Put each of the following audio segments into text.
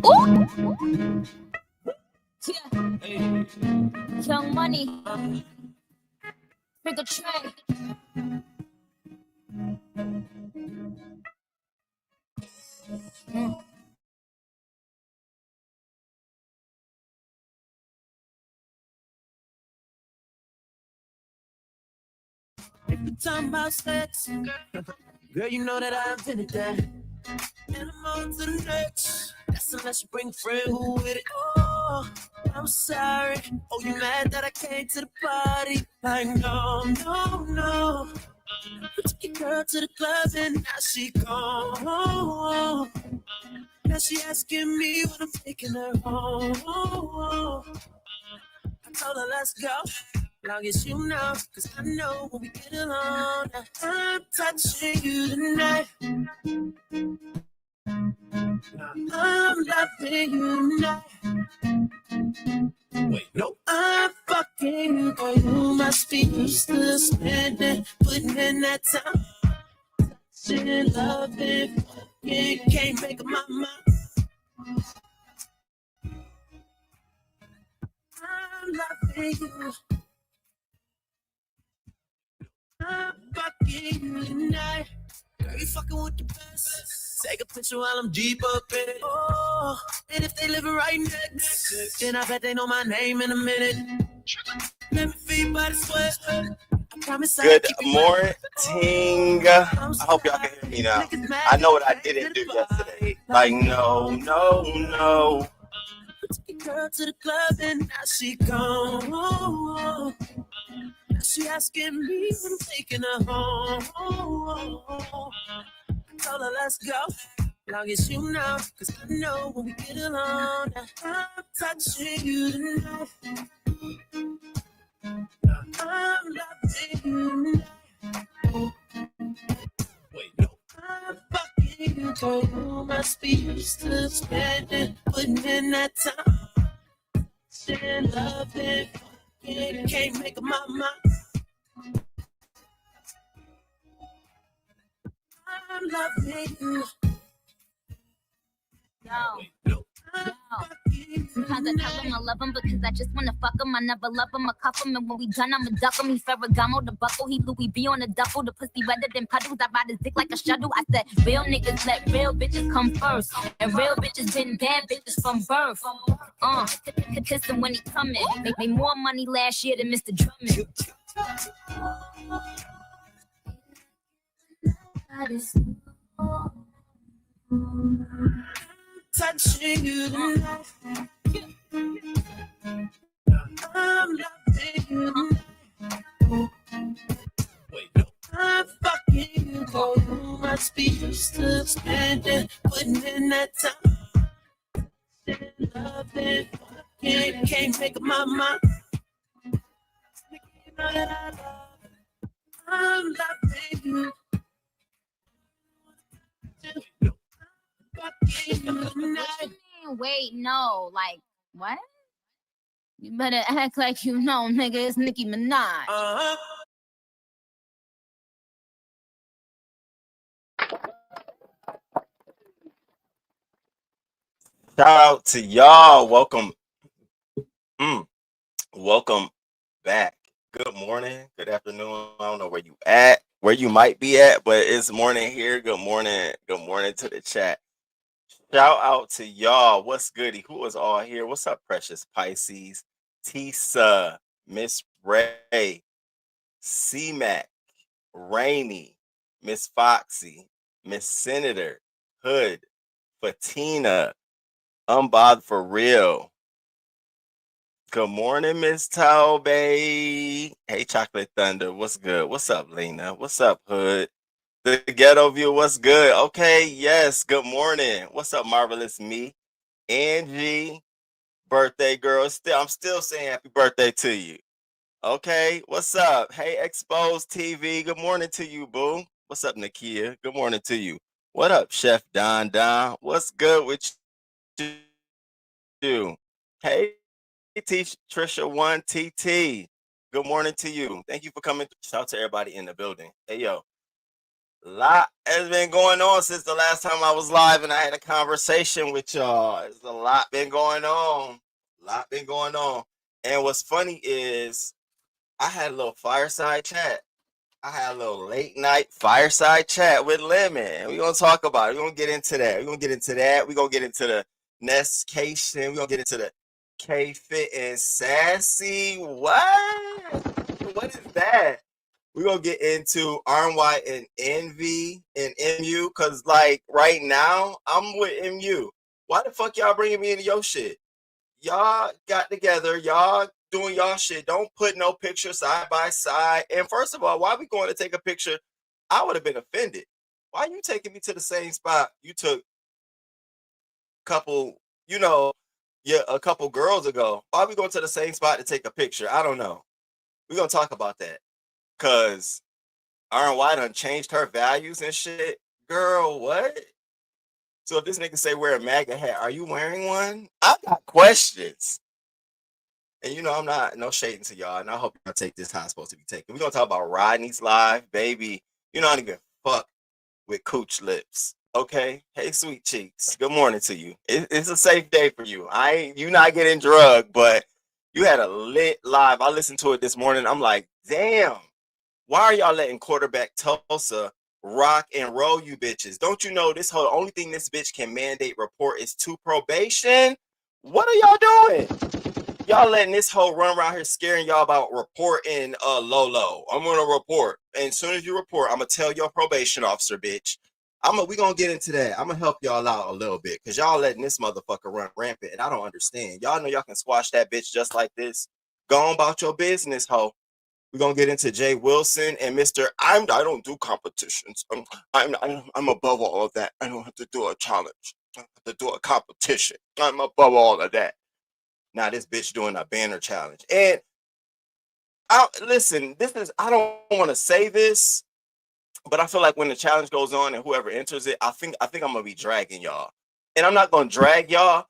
Ooh. Yeah. Hey. Young Money. Bigger Trey. Talking about sex, girl, you know that I invented that. And I'm on to the next. That's unless you bring a friend who with it. Oh, I'm sorry. Oh, you mad that I came to the party? Like, no. I took your girl to the club and now she gone. Now she asking me when I'm taking her home. I told her, let's go. Long as you know, cause I know when we get along, I'm touching you tonight. I'm loving you tonight. Wait, no. I'm fucking you, girl. You must be used to spending, putting in that time. Touching, loving, fucking, can't make up my mind. I'm loving you. I'm fucking you tonight. Girl, you fucking with the best. Take a picture while I'm deep up in it. Oh, and if they living right next, then I bet they know my name in a minute. Let me feed by the sweat. Good morning. I hope y'all can hear me now. I know what I didn't do yesterday. Like, no. Girl to the club and now she gone. Now she asking me when I'm taking her home. I told her let's go. Long as you know, cause I know when we get along, I'm touching you tonight. I'm loving you tonight. Wait, no. I'm fucking you, girl. You must be used to spending, putting in that time. Still loving, fucking, can't make up my mind. I'm loving you. Yo. Sometimes I tell him I love him because I just wanna fuck him. I never love him, I cuff him, and when we done, I'ma duck him. He Ferragamo, the buckle, he Louis V on the duffel. The pussy wetter than puddles, I ride his dick like a shuttle. I said, real niggas let real bitches come first, and real bitches been bad bitches from birth. Kiss him when he coming. Make me more money last year than Mr. Drummond. Touching you tonight. I'm loving you. Wait, no. I'm fucking you, girl. You must be used to spending, putting in that time. Still loving, fucking, can't make up my mind. You know that I love. I'm loving you. Fucking you tonight. Wait, no, like, what? You better act like you know, nigga, it's Nicki Minaj. Shout out to y'all. Welcome back. Good morning. Good afternoon. I don't know where you might be at, but it's morning here. Good morning. Good morning to the chat. Shout out to y'all. What's goody? Who is all here? What's up, Precious Pisces? Tisa, Miss Ray, C-Mac, Rainy, Miss Foxy, Miss Senator, Hood, Fatina, Unbothered for Real. Good morning, Miss Toby. Hey, Chocolate Thunder. What's good? What's up, Lena? What's up, Hood? The Ghetto View. What's good? Okay, yes. Good morning. What's up, Marvelous Me? Angie, birthday girl. I'm still saying happy birthday to you. Okay, what's up? Hey, Exposed TV. Good morning to you, boo. What's up, Nakia? Good morning to you. What up, Chef Don Don? What's good with you? Hey, Trisha One TT. Good morning to you. Thank you for coming. Shout out to everybody in the building. Hey, yo. Lot has been going on since the last time I was live and I had a conversation with y'all. There's a lot been going on. And what's funny is I had a little fireside chat. I had a little late night fireside chat with Lemon. We're going to talk about it. We're going to get into that. We're going to get into the Nestcation. We're going to get into the K-Fit and Sassy. What is that? We're going to get into RNY and Envy and MU because, like, right now, I'm with MU. Why the fuck y'all bringing me into your shit? Y'all got together. Y'all doing y'all shit. Don't put no picture side by side. And first of all, why we going to take a picture? I would have been offended. Why you taking me to the same spot you took a couple, a couple girls ago? Why we going to the same spot to take a picture? I don't know. We're going to talk about that. Because RNY done changed her values and shit. Girl, what? So if this nigga say wear a MAGA hat, are you wearing one? I got questions. And I'm not no shading to y'all, and I hope y'all take this how it's supposed to be taken. We're gonna talk about Rodney's live, baby. I don't even fuck with cooch lips. Okay? Hey, sweet cheeks. Good morning to you. It's a safe day for you. You not getting drugged, but you had a lit live. I listened to it this morning. I'm like, damn, why are y'all letting quarterback Tulsa rock and roll you bitches? Don't you know this whole only thing this bitch can mandate report is to probation? What are y'all doing? Y'all letting this hoe run around here scaring y'all about reporting Lolo. I'm gonna report. And as soon as you report, I'm gonna tell your probation officer, bitch. We gonna get into that. I'm gonna help y'all out a little bit because y'all letting this motherfucker run rampant, and I don't understand. Y'all know y'all can squash that bitch just like this. Go on about your business, hoe. We're gonna get into Jay Wilson and Mr. I don't do competitions. I'm above all of that. I don't have to do a challenge. I have to do a competition. I'm above all of that. Now this bitch doing a banner challenge. And listen, I don't want to say this, but I feel like when the challenge goes on and whoever enters it, I think I'm gonna be dragging y'all. And I'm not gonna drag y'all.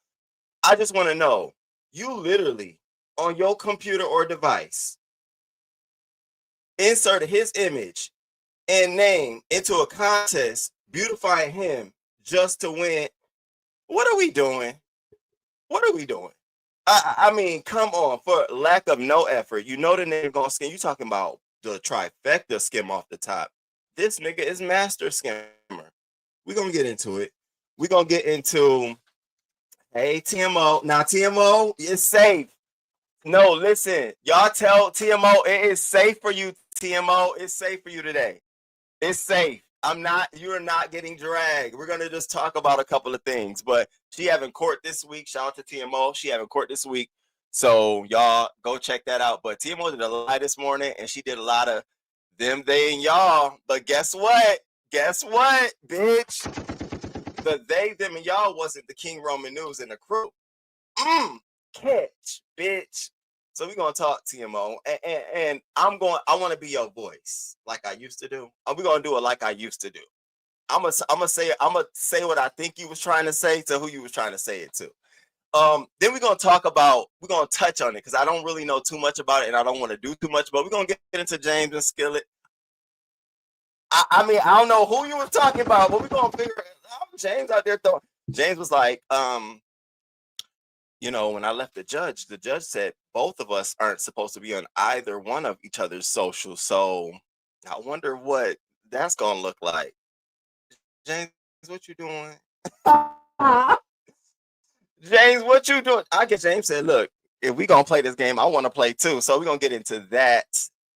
I just want to know, you literally on your computer or device inserted his image and name into a contest, beautifying him just to win. What are we doing? I mean, come on, for lack of no effort. The nigga gonna skim. You talking about the trifecta skim off the top. This nigga is master skimmer. We're gonna get into it. We're gonna get into, hey, TMO. Now, TMO is safe. No, listen, y'all tell TMO it is safe for you, TMO. It's safe for you today. It's safe. You're not getting dragged. We're gonna just talk about a couple of things, but she having court this week. Shout out to TMO. She having court this week. So y'all go check that out. But TMO did a lot this morning and she did a lot of them, they, and y'all. But guess what? Bitch? The they, them, and y'all wasn't the King Roman News and the crew. Catch, bitch. So we're gonna talk TMO, and I want to be your voice like I used to do. We're gonna do it like I used to do. I'm gonna say what I think you was trying to say to who you was trying to say it to. Then we're gonna touch on it because I don't really know too much about it and I don't want to do too much, but we're gonna get into James and Skillet. I mean, I don't know who you were talking about, but we're gonna figure it out. James out there throwing. James was like, when I left the judge said both of us aren't supposed to be on either one of each other's socials. So I wonder what that's going to look like. James, what you doing? James, what you doing? I guess James said, look, if we going to play this game, I want to play too. So we're going to get into that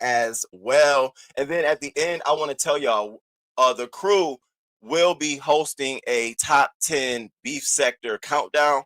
as well. And then at the end, I want to tell y'all, the crew will be hosting a top 10 beef sector countdown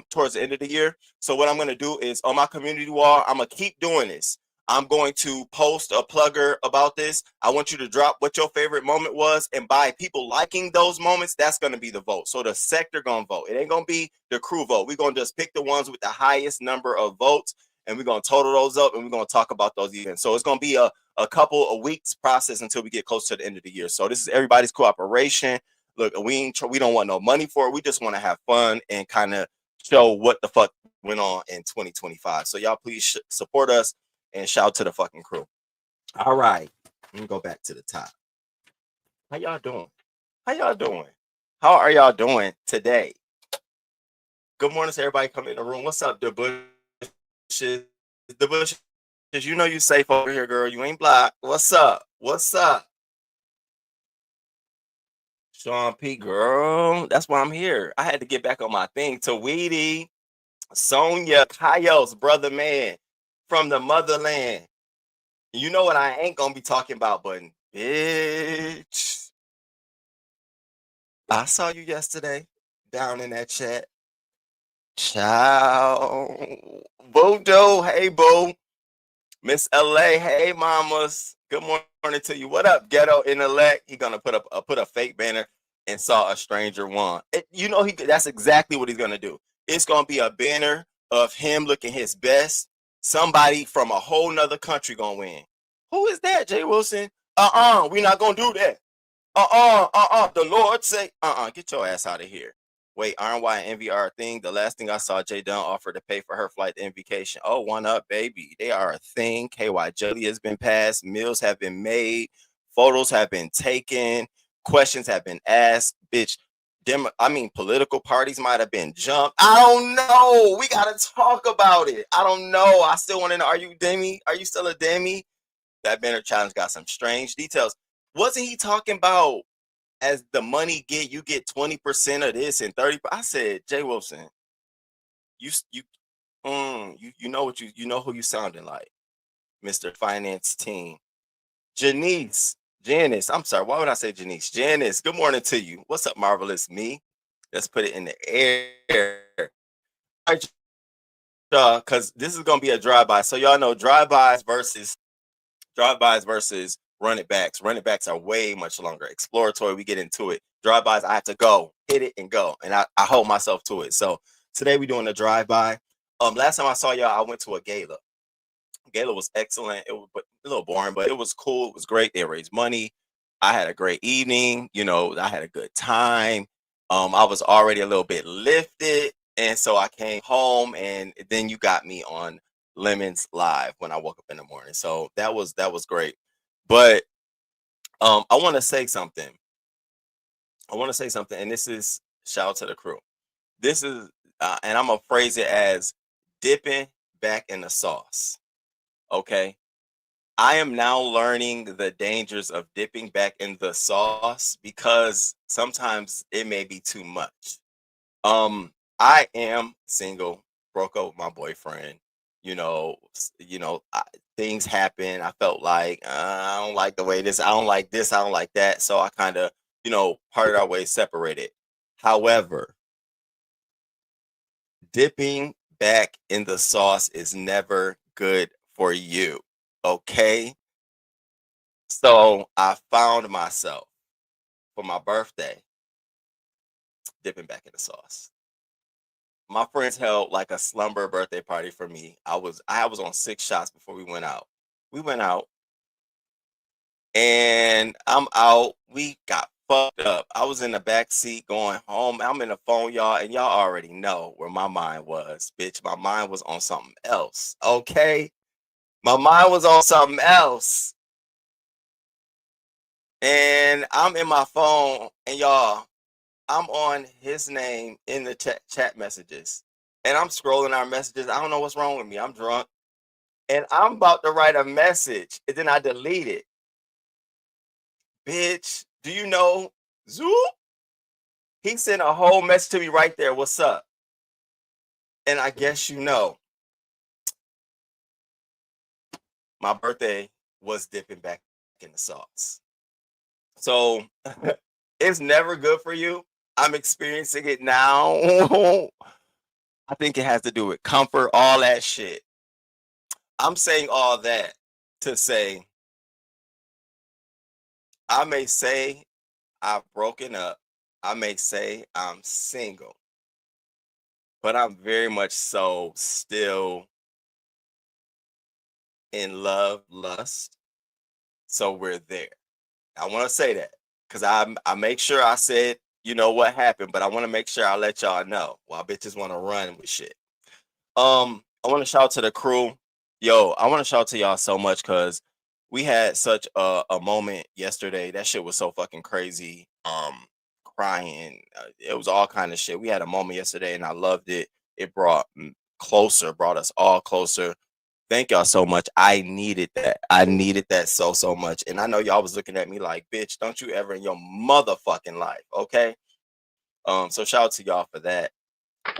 towards the end of the year. So what I'm going to do is on my community wall, I'm going to keep doing this. I'm going to post a plugger about this. I want you to drop what your favorite moment was, and by people liking those moments, that's going to be the vote. So the sector going to vote. It ain't going to be the crew vote. We're going to just pick the ones with the highest number of votes, and we're going to total those up, and we're going to talk about those events. So it's going to be a couple of weeks process until we get close to the end of the year. So this is everybody's cooperation. Look, we don't want no money for it. We just want to have fun and kind of show what the fuck went on in 2025. So y'all please support us and shout to the fucking crew. All right, let me go back to the top. How y'all doing? How y'all doing? How are y'all doing today? Good morning to everybody coming in the room. What's up, the bushes? The bushes, you know you safe over here, girl. You ain't blocked. What's up? What's up? Sean P, girl. That's why I'm here. I had to get back on my thing. Tweety, Sonia, Kaios, brother man from the motherland. You know what I ain't gonna be talking about, but bitch. I saw you yesterday down in that chat. Ciao. Bojo, hey boo. Miss LA, hey mamas. Good morning to you. What up, ghetto intellect? He gonna put a fake banner and saw a stranger won. You know that's exactly what he's gonna do. It's gonna be a banner of him looking his best. Somebody from a whole nother country gonna win. Who is that, Jay Wilson? We not gonna do that. The Lord say, get your ass out of here. Wait, RNY and Envy are a thing. The last thing I saw, Jay Dunn offered to pay for her flight to Invocation. Oh, one up, baby. They are a thing. KY Jelly has been passed. Meals have been made. Photos have been taken. Questions have been asked. Bitch, political parties might have been jumped. I don't know. We got to talk about it. I don't know. I still want to know, are you Demi? Are you still a Demi? That banner challenge got some strange details. Wasn't he talking about as the money you get 20% of this and 30%? I said, Jay Wilson, you know what you know who you sounding like, Mr. Finance Team. Janice, I'm sorry, why would I say Janice? Janice, good morning to you. What's up, marvelous me? Let's put it in the air. All right, because this is gonna be a drive-by. So y'all know drive-bys versus running backs. Running backs are way much longer. Exploratory, we get into it. Drive-bys, I have to go, hit it and go. And I hold myself to it. So today we're doing a drive-by. Last time I saw y'all, I went to a gala. Gala was excellent. It was a little boring, but it was cool. It was great. They raised money. I had a great evening. You know, I had a good time. I was already a little bit lifted. And so I came home, and then you got me on Lemons Live when I woke up in the morning. So that was great. But I want to say something. And this is shout out to the crew. This is and I'm gonna phrase it as dipping back in the sauce. Okay. I am now learning the dangers of dipping back in the sauce because sometimes it may be too much. I am single, broke up with my boyfriend. Things happen. I felt like I don't like the way this, I don't like this, I don't like that. So I kind of, parted our ways, separated. However, dipping back in the sauce is never good for you. Okay. So I found myself for my birthday dipping back in the sauce. My friends held like a slumber birthday party for me. I was on 6 shots before we went out. We went out and I'm out. We got fucked up. I was in the back seat going home. I'm in the phone, y'all, and y'all already know where my mind was. Bitch, my mind was on something else. Okay? My mind was on something else. And I'm in my phone, and y'all, I'm on his name in the chat messages. And I'm scrolling our messages. I don't know what's wrong with me. I'm drunk. And I'm about to write a message. And then I delete it. Bitch, do you know? Zoop? He sent a whole message to me right there. What's up? And I guess you know. My birthday was dipping back in the sauce. So it's never good for you. I'm experiencing it now. I think it has to do with comfort, all that shit. I'm saying all that to say, I may say I've broken up. I may say I'm single. But I'm very much so still in love, lust. So we're there. I want to say that because I make sure I said, what happened, but I want to make sure I let y'all know while bitches want to run with shit. I want to shout out to the crew. Yo, I want to shout out to y'all so much because we had such a moment yesterday. That shit was so fucking crazy. Crying. It was all kind of shit. We had a moment yesterday, and I loved it. It brought us all closer. Thank y'all so much. I needed that. I needed that so much. And I know y'all was looking at me like, bitch, don't you ever in your motherfucking life, okay? So shout out to y'all for that.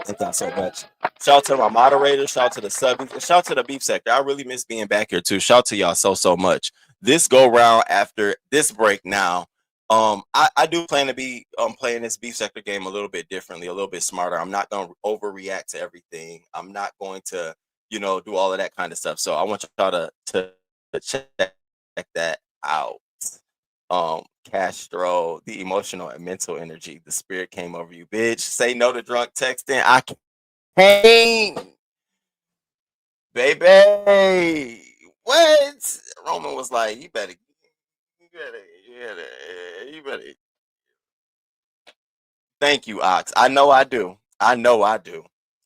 Thank y'all so much. Shout out to my moderators, shout out to the subbies, and shout out to the beef sector. I really miss being back here too. Shout out to y'all so much. This go round after this break now. I do plan to be playing this beef sector game a little bit differently, a little bit smarter. I'm not gonna overreact to everything. I'm not going to, do all of that kind of stuff. So I want y'all to check that out. Castro, the emotional and mental energy, the spirit came over you, bitch. Say no to drunk texting. I can't, baby. What? Roman was like, you better. Thank you, Ox. I know I do.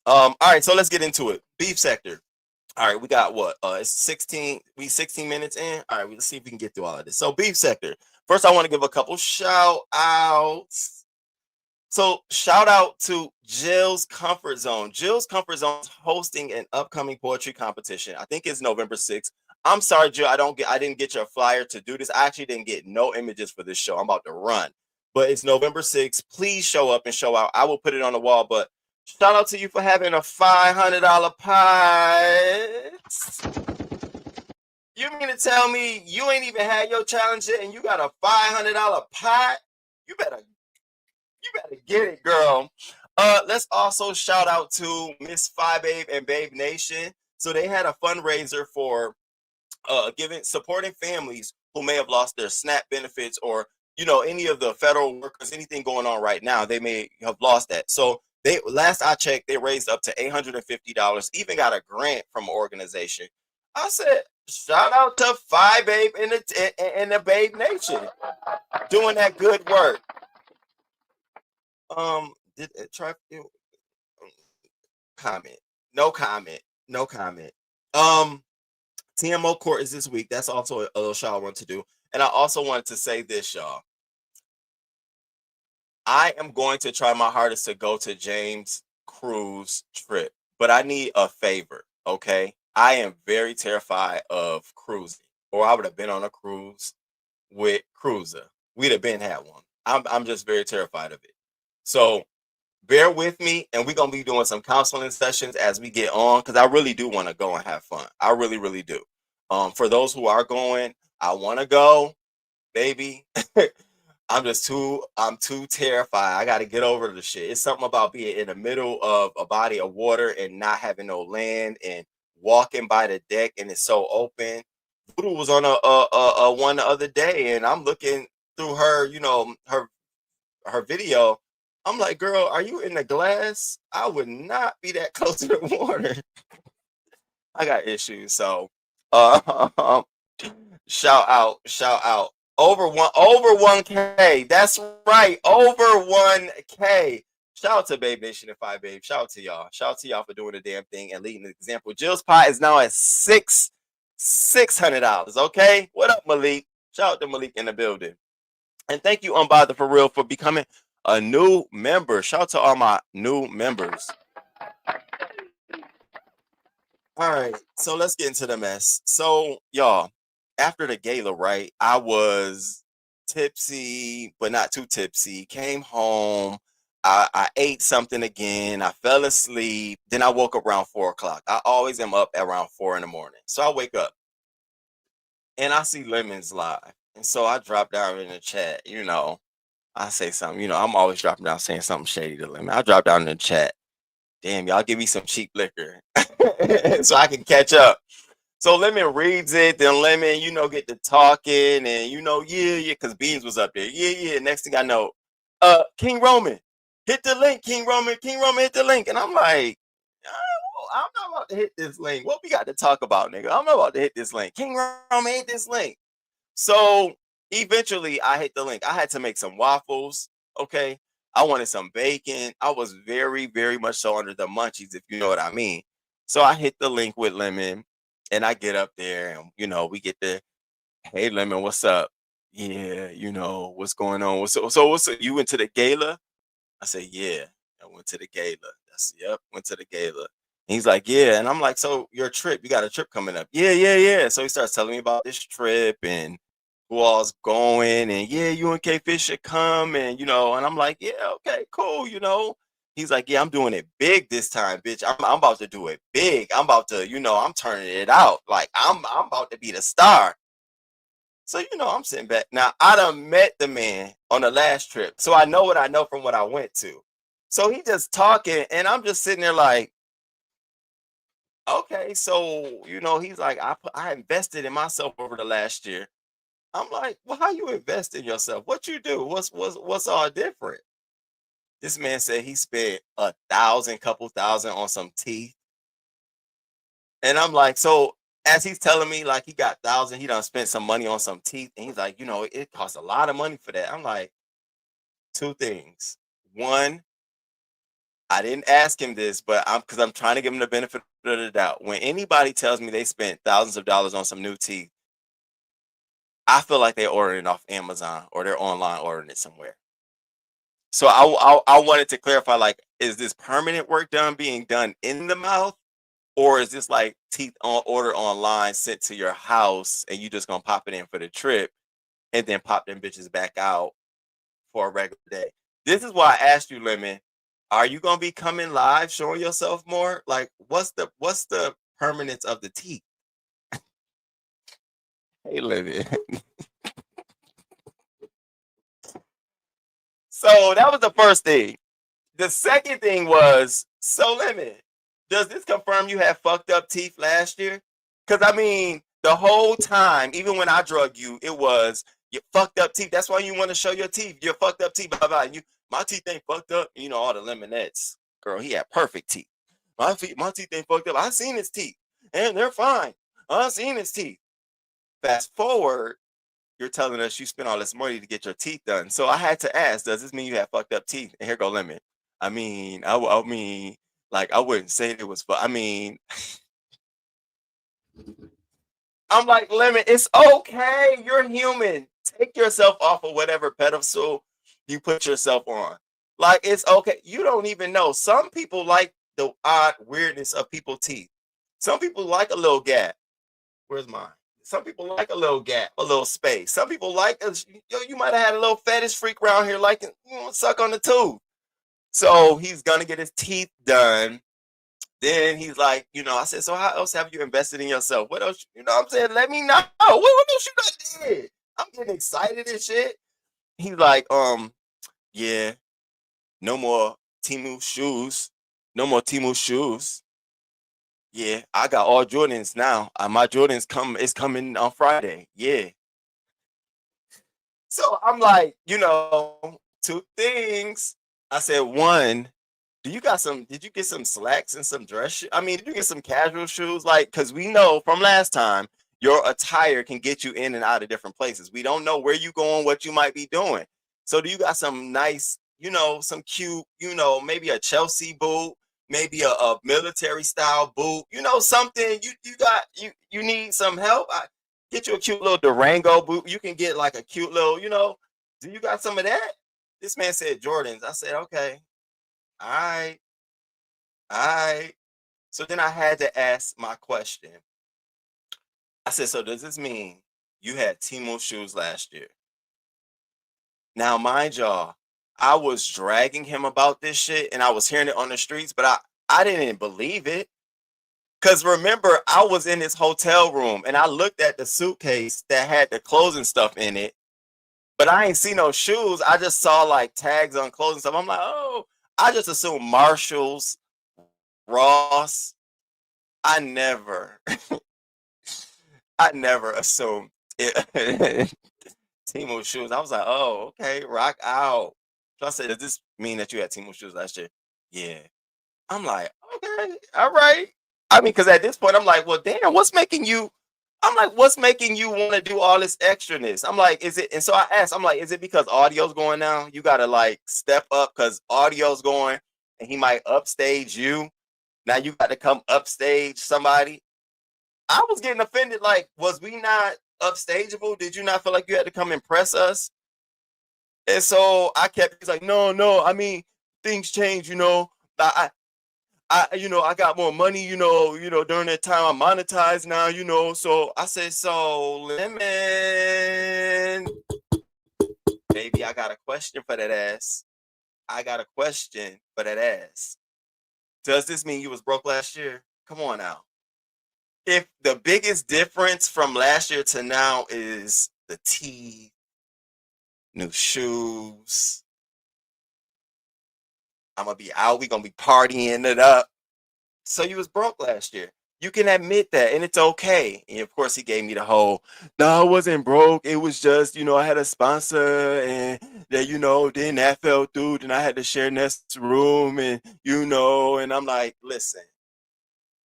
All right, so let's get into it. Beef sector. All right, we got what? It's 16. We 16 minutes in. All right, let's see if we can get through all of this. So, beef sector. First, I want to give a couple shout outs. So, shout out to Jill's Comfort Zone. Jill's Comfort Zone is hosting an upcoming poetry competition. I think it's November 6th. I'm sorry, Jill. I didn't get your flyer to do this. I actually didn't get no images for this show. I'm about to run. But it's November 6th. Please show up and show out. I will put it on the wall, but shout out to you for having a $500 pot. You mean to tell me you ain't even had your challenge yet and you got a $500 pot? You better get it, girl. Let's also shout out to Miss Phi Babe and Babe Nation. So they had a fundraiser for supporting families who may have lost their SNAP benefits or any of the federal workers, anything going on right now, they may have lost that. So last I checked, they raised up to $850, even got a grant from an organization. I said, shout out to Phi Babe and the Babe Nation doing that good work. No comment. TMO Court is this week. That's also a little shout I want to do. And I also wanted to say this, y'all. I am going to try my hardest to go to James' cruise trip, but I need a favor, okay? I am very terrified of cruising, or I would have been on a cruise with Cruiser. We'd have been had one. I'm just very terrified of it. So bear with me, and we're going to be doing some counseling sessions as we get on, because I really do want to go and have fun. I really, really do. For those who are going, I want to go, baby. I'm too terrified. I got to get over the shit. It's something about being in the middle of a body of water and not having no land and walking by the deck and it's so open. Voodoo was on a one the other day and I'm looking through her, her video. I'm like, girl, are you in the glass? I would not be that close to the water. I got issues. So, shout out. Over 1K. That's right. Over 1K. Shout out to Babe Nation and Phi Babe. Shout out to y'all. Shout out to y'all for doing the damn thing and leading the example. Jill's pot is now at $600. Okay. What up, Malik? Shout out to Malik in the building. And thank you, Unbothered for real, for becoming a new member. Shout out to all my new members. All right. So let's get into the mess. So, y'all. After the gala, right, I was tipsy, but not too tipsy. Came home. I ate something again. I fell asleep. Then I woke up around 4 o'clock. I always am up around 4 in the morning. So I wake up and I see Lemons live. And so I drop down in the chat, I say something, I'm always dropping down saying something shady to Lemon. I drop down in the chat. Damn, y'all give me some cheap liquor so I can catch up. So Lemon reads it, then Lemon, get to talking and, yeah, because Beans was up there. Yeah. Next thing I know, King Roman, hit the link, King Roman, hit the link. And I'm like, I'm not about to hit this link. What we got to talk about, nigga? I'm not about to hit this link. King Roman, hit this link. So eventually I hit the link. I had to make some waffles, okay? I wanted some bacon. I was very, very much so under the munchies, if you know what I mean. So I hit the link with Lemon. And I get up there and, we get to Hey Lemon, what's up? Yeah, what's going on? What's you went to the gala? I said, yeah, I went to the gala. That's yep, went to the gala. And he's like, yeah. And I'm like, so your trip, you got a trip coming up. Yeah, yeah, yeah. So he starts telling me about this trip and who all's going, and yeah, you and K Fish should come, and and I'm like, yeah, okay, cool. He's like, yeah, I'm doing it big this time, bitch. I'm about to do it big. I'm about to, I'm turning it out. Like I'm about to be the star. So, I'm sitting back. Now, I done met the man on the last trip. So I know what I know from what I went to. So he just talking, and I'm just sitting there like, okay, so, he's like, I invested in myself over the last year. I'm like, well, how you invest in yourself? What you do? What's all different? This man said he spent 1,000, couple thousand on some teeth. And I'm like, so as he's telling me, like he got 1,000, he done spent some money on some teeth, and he's like, it costs a lot of money for that. I'm like, two things. One, I didn't ask him this, but I'm trying to give him the benefit of the doubt. When anybody tells me they spent thousands of dollars on some new teeth, I feel like they're ordering it off Amazon or they're online ordering it somewhere. So I wanted to clarify, like, is this permanent work being done in the mouth? Or is this like teeth on order online sent to your house and you just gonna pop it in for the trip and then pop them bitches back out for a regular day? This is why I asked you, Lemon, are you gonna be coming live showing yourself more? Like what's the permanence of the teeth? Hey Lemon. So that was the first thing. The second thing was, so Lemon, does this confirm you had fucked up teeth last year? Because I mean, the whole time, even when I drug you, it was you fucked up teeth. That's why you want to show your teeth. Your fucked up teeth. Blah, blah. My teeth ain't fucked up. All the Lemonettes. Girl, he had perfect teeth. My teeth ain't fucked up. I seen his teeth, and they're fine. I seen his teeth. Fast forward, you're telling us you spent all this money to get your teeth done. So I had to ask, does this mean you have fucked up teeth? And here go Lemon. I mean, I mean, like I wouldn't say it was, but I mean, I'm like, Lemon, it's okay. You're human. Take yourself off of whatever pedestal you put yourself on. Like, it's okay. You don't even know. Some people like the odd weirdness of people's teeth. Some people like a little gap. Where's mine? Some people like a little gap, a little space. Some people like, you might have had a little fetish freak around here like, suck on the tooth. So he's going to get his teeth done. Then he's like, I said, so how else have you invested in yourself? What else, what I'm saying? Let me know. What else you done did? I'm getting excited and shit. He's like, yeah, no more Temu shoes. No more Temu shoes. Yeah, I got all Jordans now. My Jordans it's coming on Friday. Yeah. So I'm like, two things. I said, one, did you get some slacks and some dress shoes? I mean, did you get some casual shoes? Like, because we know from last time, your attire can get you in and out of different places. We don't know where you going, what you might be doing. So do you got some nice, some cute, maybe a Chelsea boot, maybe a military style boot, something you need some help? Get you a cute little Durango boot. You can get like a cute little, do you got some of that? This man said Jordans. I said, okay. All right. All right. So then I had to ask my question. I said, so does this mean you had Temu shoes last year? Now, mind y'all, I was dragging him about this shit and I was hearing it on the streets, but I didn't believe it. Because remember, I was in this hotel room and I looked at the suitcase that had the clothing stuff in it, but I ain't see no shoes. I just saw like tags on clothing stuff. I'm like, oh, I just assumed Marshalls, Ross. I never assumed it. Temu shoes. I was like, oh, okay, rock out. So I said, does this mean that you had Temu shoes last year? Yeah. I'm like, okay, all right. I mean, because at this point, I'm like, well, damn, what's making you want to do all this extraness? I'm like, is it? And so I asked, I'm like, is it because audio's going now? You got to like step up because audio's going and he might upstage you. Now you got to come upstage somebody. I was getting offended. Like, was we not upstageable? Did you not feel like you had to come impress us? And so I kept, he's like, no, I mean, things change, you know. I got more money, during that time I monetized now, So I said, so Lemon, baby, I got a question for that ass. Does this mean you was broke last year? Come on now. If the biggest difference from last year to now is the teeth, new shoes, I'm gonna be out, we gonna be partying it up. So you was broke last year. You can admit that, and it's okay. And of course, he gave me the whole, no, I wasn't broke. It was just, I had a sponsor, and that, then that fell through. Then I had to share next room, and and I'm like, listen,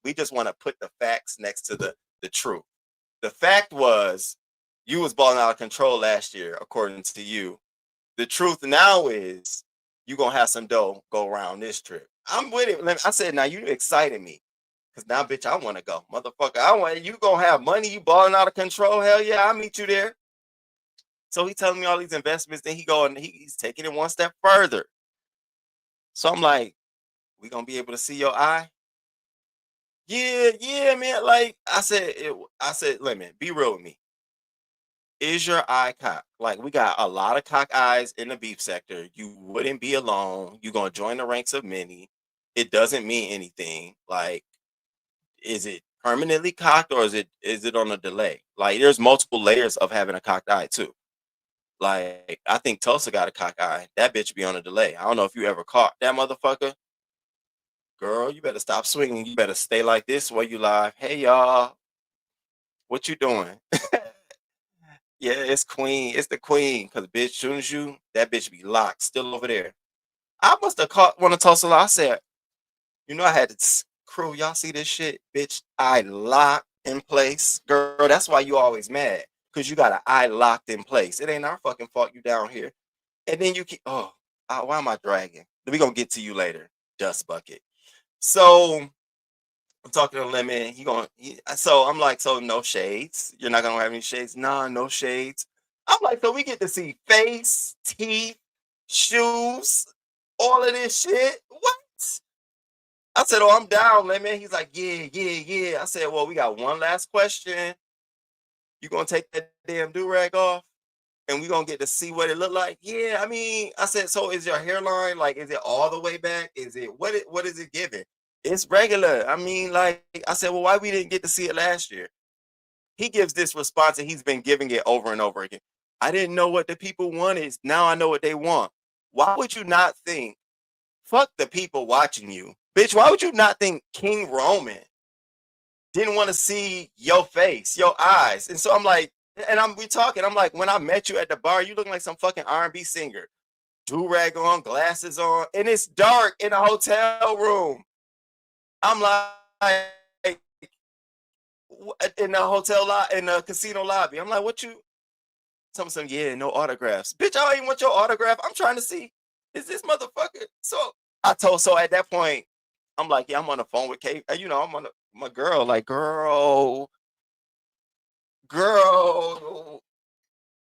we just want to put the facts next to the truth. The fact was, you was balling out of control last year, according to you. The truth now is, you gonna have some dough go around this trip. I'm with it. I said, now you excited me. Cause now, bitch, I want to go. Motherfucker, you gonna have money, you balling out of control. Hell yeah, I'll meet you there. So he telling me all these investments, then he's taking it one step further. So I'm like, we gonna be able to see your eye? Yeah, man. Like I said, Lemon, be real with me. Is your eye cocked? Like, we got a lot of cock eyes in the beef sector. You wouldn't be alone. You're gonna join the ranks of many. It doesn't mean anything. Like, is it permanently cocked, or is it on a delay? Like, there's multiple layers of having a cocked eye too. Like, I think Tulsa got a cocked eye. That bitch be on a delay. I don't know if you ever caught that motherfucker. Girl, you better stop swinging. You better stay like this while you live. Hey y'all, what you doing? Yeah, it's Queen. It's the Queen. Cause bitch, soon as that bitch be locked, still over there. I must have caught one of Tulsa. I said, I had to crew. Y'all see this shit, bitch? I locked in place, girl. That's why you always mad, cause you got an eye locked in place. It ain't our fucking fault you down here. And then you keep. Why am I dragging? We gonna get to you later, dust bucket. So I'm talking to Lemon. So I'm like, so no shades. You're not gonna have any shades? Nah, no shades. I'm like, so we get to see face, teeth, shoes, all of this shit. What? I said, oh, I'm down, Lemon. He's like, yeah. I said, well, we got one last question. You gonna take that damn do-rag off? And we gonna get to see what it looked like? Yeah, I mean, I said, so is your hairline, like, is it all the way back? Is it, what is it giving? It's regular. I mean, like, I said, well, why we didn't get to see it last year? He gives this response, and he's been giving it over and over again. I didn't know what the people wanted. Now I know what they want. Why would you not think, fuck the people watching you? Bitch, why would you not think King Roman didn't want to see your face, your eyes? And so I'm like, and we talking, I'm like, when I met you at the bar, you looking like some fucking R&B singer. Do-rag on, glasses on, and it's dark in a hotel room. I'm like, in the hotel in the casino lobby. I'm like, what you? Something, yeah, no autographs. Bitch, I don't even want your autograph. I'm trying to see, is this motherfucker? So at that point, I'm like, yeah, I'm on the phone with Kate. I'm on my girl, like, girl.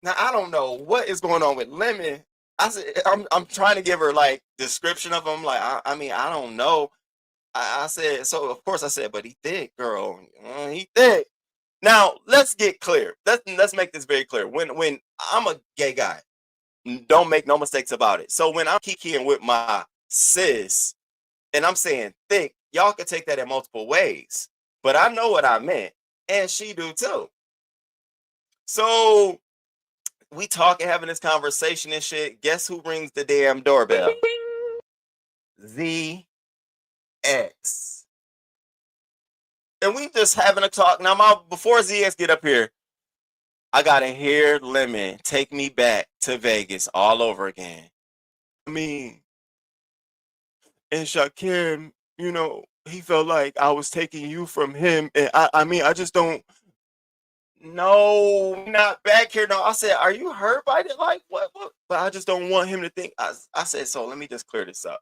Now I don't know what is going on with Lemon. I said, I'm trying to give her like description of him. Like, I mean, I don't know. I said, so of course I said, but he thick, girl. He thick. Now let's get clear. Let's make this very clear. When I'm a gay guy, don't make no mistakes about it. So when I'm kikiing with my sis and I'm saying thick, y'all can take that in multiple ways. But I know what I meant, and she do too. So we talking, having this conversation and shit. Guess who rings the damn doorbell? The X. And we just having a talk. Now, before ZX get up here, I gotta hear Lemon take me back to Vegas all over again. I mean, and Shakim, he felt like I was taking you from him. And I mean, I just don't. No, not back here. No, I said, are you hurt by it? Like, what? But I just don't want him to think. I said, so let me just clear this up.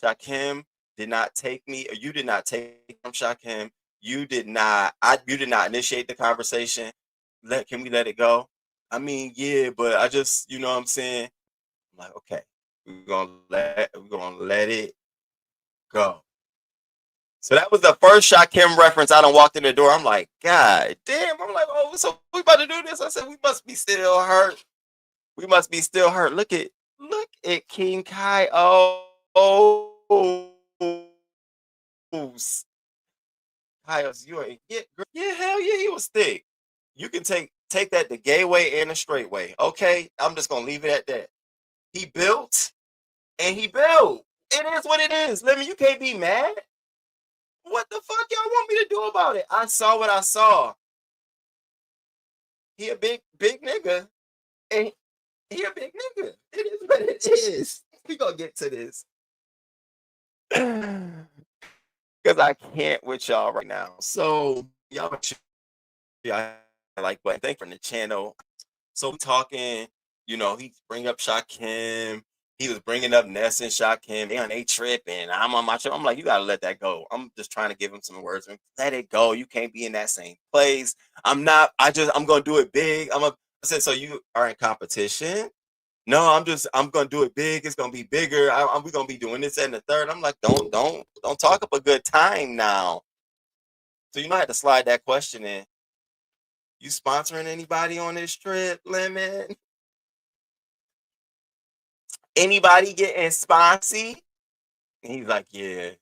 Shakim did not take me, or you did not take from Shakim. You did not initiate the conversation. can we let it go? I mean, yeah, but I just, you know what I'm saying? I'm like, okay, we're gonna let it go. So that was the first Shakim reference. I done walked in the door. I'm like, God damn. I'm like, oh, so we about to do this? I said, we must be still hurt. We must be still hurt. Look at King Kai. Kyle's you ain't yeah, hell yeah, he was thick. You can take that the gay way and the straight way. Okay. I'm just gonna leave it at that. He built and he built. It is what it is. Lemon, you can't be mad. What the fuck y'all want me to do about it? I saw what I saw. He a big nigga. And he a big nigga. It is what it is. We gonna get to this. Because I can't with y'all right now. So y'all make sure I like button. Thank you for the channel. So we talking, you know, he bring up Shakim. He was bringing up Ness and Shakim. They on a trip, and I'm on my trip. I'm like, you gotta let that go. I'm just trying to give him some words. Let it go. You can't be in that same place. I'm not. I'm gonna do it big. I said, so you are in competition? No, I'm gonna do it big. It's gonna be bigger. We're gonna be doing this and the third. I'm like, don't talk up a good time now. So you might have to slide that question in. You sponsoring anybody on this trip, Lemon? Anybody getting spicy? And he's like, yeah,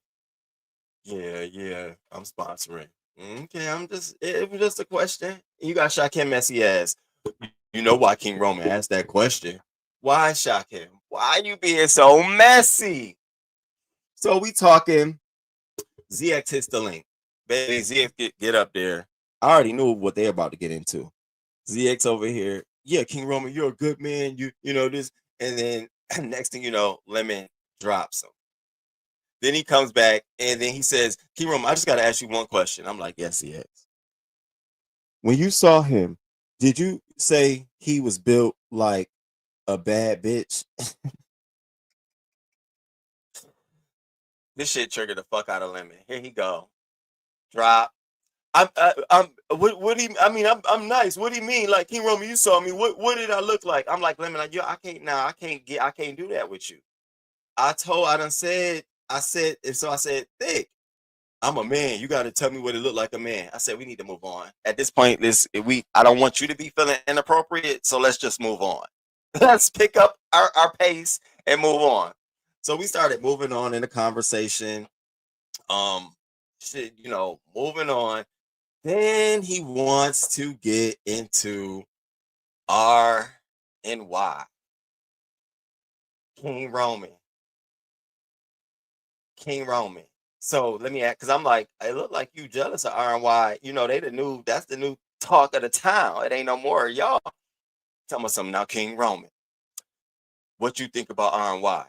I'm sponsoring. Okay, it was just a question. You got Shakim messy ass. You know why King Roman asked that question? Why Shakim? Why you being so messy? So we talking. ZX hits the link. Baby, ZX get up there. I already knew what they're about to get into. ZX over here. Yeah, King Roman, you're a good man. You know this. And then next thing you know, Lemon drops him. Then he comes back and then he says, King Roman, I just got to ask you one question. I'm like, yes, ZX. When you saw him, did you say he was built like a bad bitch? This shit triggered the fuck out of Lemon. Here he go. Drop. What do you, I mean, I'm nice. What do you mean? Like, King Roman, you saw me. What did I look like? I'm like, Lemon, I can't do that with you. I said, and so I said, thick. I'm a man. You got to tell me what it looked like a man. I said, we need to move on. At this point, I don't want you to be feeling inappropriate. So let's just move on. Let's pick up our pace and move on. So we started moving on in the conversation. Moving on. Then he wants to get into R and Y. King Roman. So let me ask, because I'm like, it looked like you jealous of R and Y. You know, that's the new talk of the town. It ain't no more y'all. Tell me something now, King Roman. What you think about R and Y?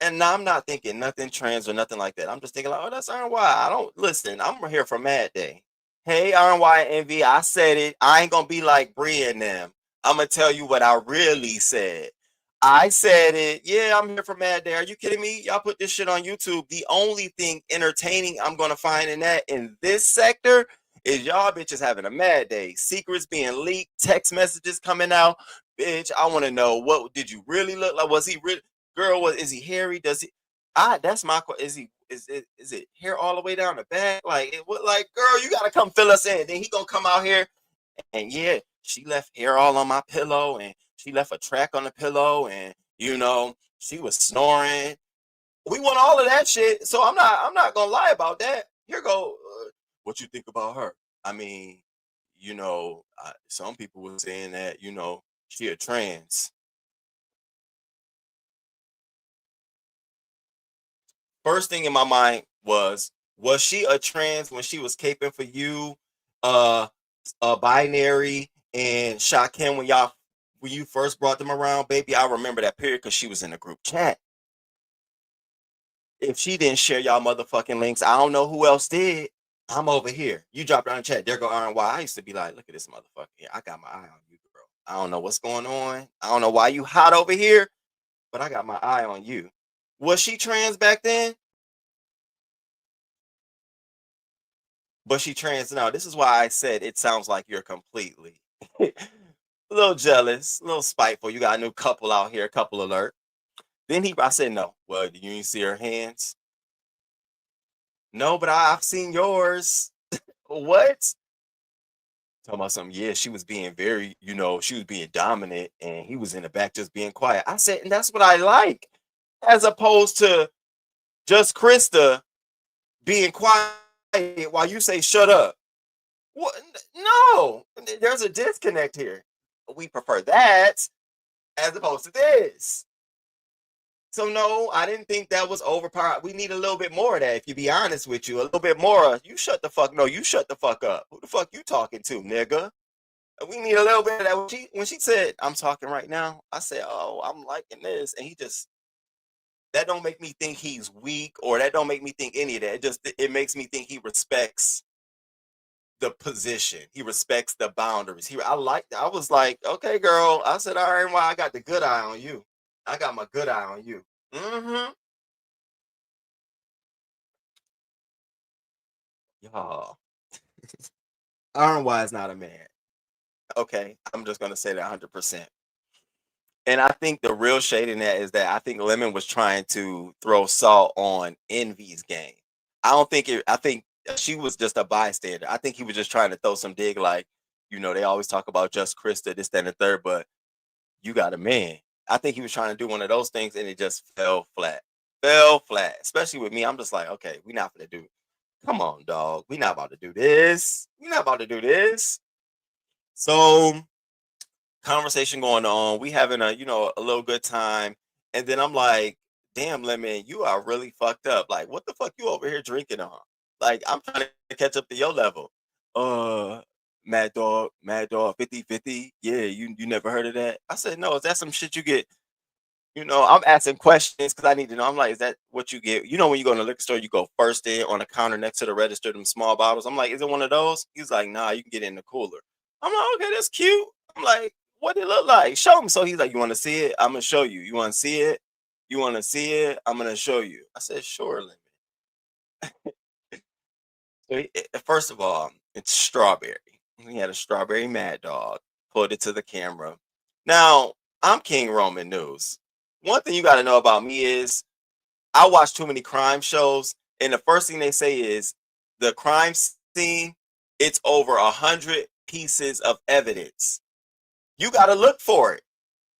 And now I'm not thinking nothing trans or nothing like that. I'm just thinking like, oh, that's R and Y. I don't listen. I'm here for Mad Day. Hey, R and Y Envy, I said it. I ain't gonna be like Brie and them. I'm gonna tell you what I really said. I said it. Yeah, I'm here for Mad Day. Are you kidding me? Y'all put this shit on YouTube. The only thing entertaining I'm gonna find in this sector is y'all bitches having a mad day. Secrets being leaked, text messages coming out. Bitch, I want to know, what did you really look like? Was he really, girl? Is he hairy? Does he? That's my question. Is it hair all the way down the back? Like girl, you gotta come fill us in. Then he gonna come out here and yeah, she left hair all on my pillow and she left a track on the pillow and she was snoring. We want all of that shit. So I'm not gonna lie about that. Here go. What you think about her? I mean, some people were saying that, she a trans. First thing in my mind was she a trans when she was caping for you, a binary and Shakim when you first brought them around, baby? I remember that period because she was in the group chat. If she didn't share y'all motherfucking links, I don't know who else did. I'm over here. You dropped down the chat. There go R&Y. I used to be like, look at this motherfucker. Yeah, I got my eye on you, girl. I don't know what's going on. I don't know why you hot over here, but I got my eye on you. Was she trans back then? but she trans now. This is why I said it sounds like you're completely a little jealous, a little spiteful. You got a new couple out here, couple alert. Then I said, no. Well, you didn't see her hands? No, but I've seen yours. What? Talking about something. Yeah, she was being very, she was being dominant and he was in the back just being quiet. I said, and that's what I like, as opposed to just Krista being quiet while you say shut up. What? No, there's a disconnect here. We prefer that as opposed to this. So no, I didn't think that was overpowered. We need a little bit more of that. If you be honest with you, a little bit more. You shut the fuck. No, you shut the fuck up. Who the fuck you talking to, nigga? We need a little bit of that. When she said, "I'm talking right now," I said, "Oh, I'm liking this," and that don't make me think he's weak, or that don't make me think any of that. It makes me think he respects the position. He respects the boundaries. I was like, okay, girl. I said, all right, well, I got the good eye on you. I got my good eye on you. Mm-hmm. Y'all. Iron Wise not a man. Okay, I'm just gonna say that 100%. And I think the real shade in that is that I think Lemon was trying to throw salt on Envy's game. I think she was just a bystander. I think he was just trying to throw some dig, like, they always talk about just Krista, this, that, and the third, but you got a man. I think he was trying to do one of those things and it just fell flat. Fell flat. Especially with me. I'm just like, okay, we're not gonna do it. Come on, dog. We're not about to do this. We're not about to do this. So, conversation going on. We having a little good time. And then I'm like, damn, Lemon, you are really fucked up. Like, what the fuck you over here drinking on? Like, I'm trying to catch up to your level. Mad Dog, 50-50. Yeah, you never heard of that? I said, no, is that some shit you get? I'm asking questions because I need to know. I'm like, is that what you get? When you go in the liquor store, you go first in on the counter next to the register, them small bottles. I'm like, is it one of those? He's like, nah, you can get it in the cooler. I'm like, okay, that's cute. I'm like, what it look like? Show him. So he's like, you want to see it? I'm going to show you. You want to see it? You want to see it? I'm going to show you. I said, sure, Lemon. First of all, it's strawberry. He had a strawberry Mad Dog. Pulled it to the camera. Now, I'm King Roman News. One thing you got to know about me is I watch too many crime shows, and the first thing they say is the crime scene, it's over 100 pieces of evidence. You got to look for it.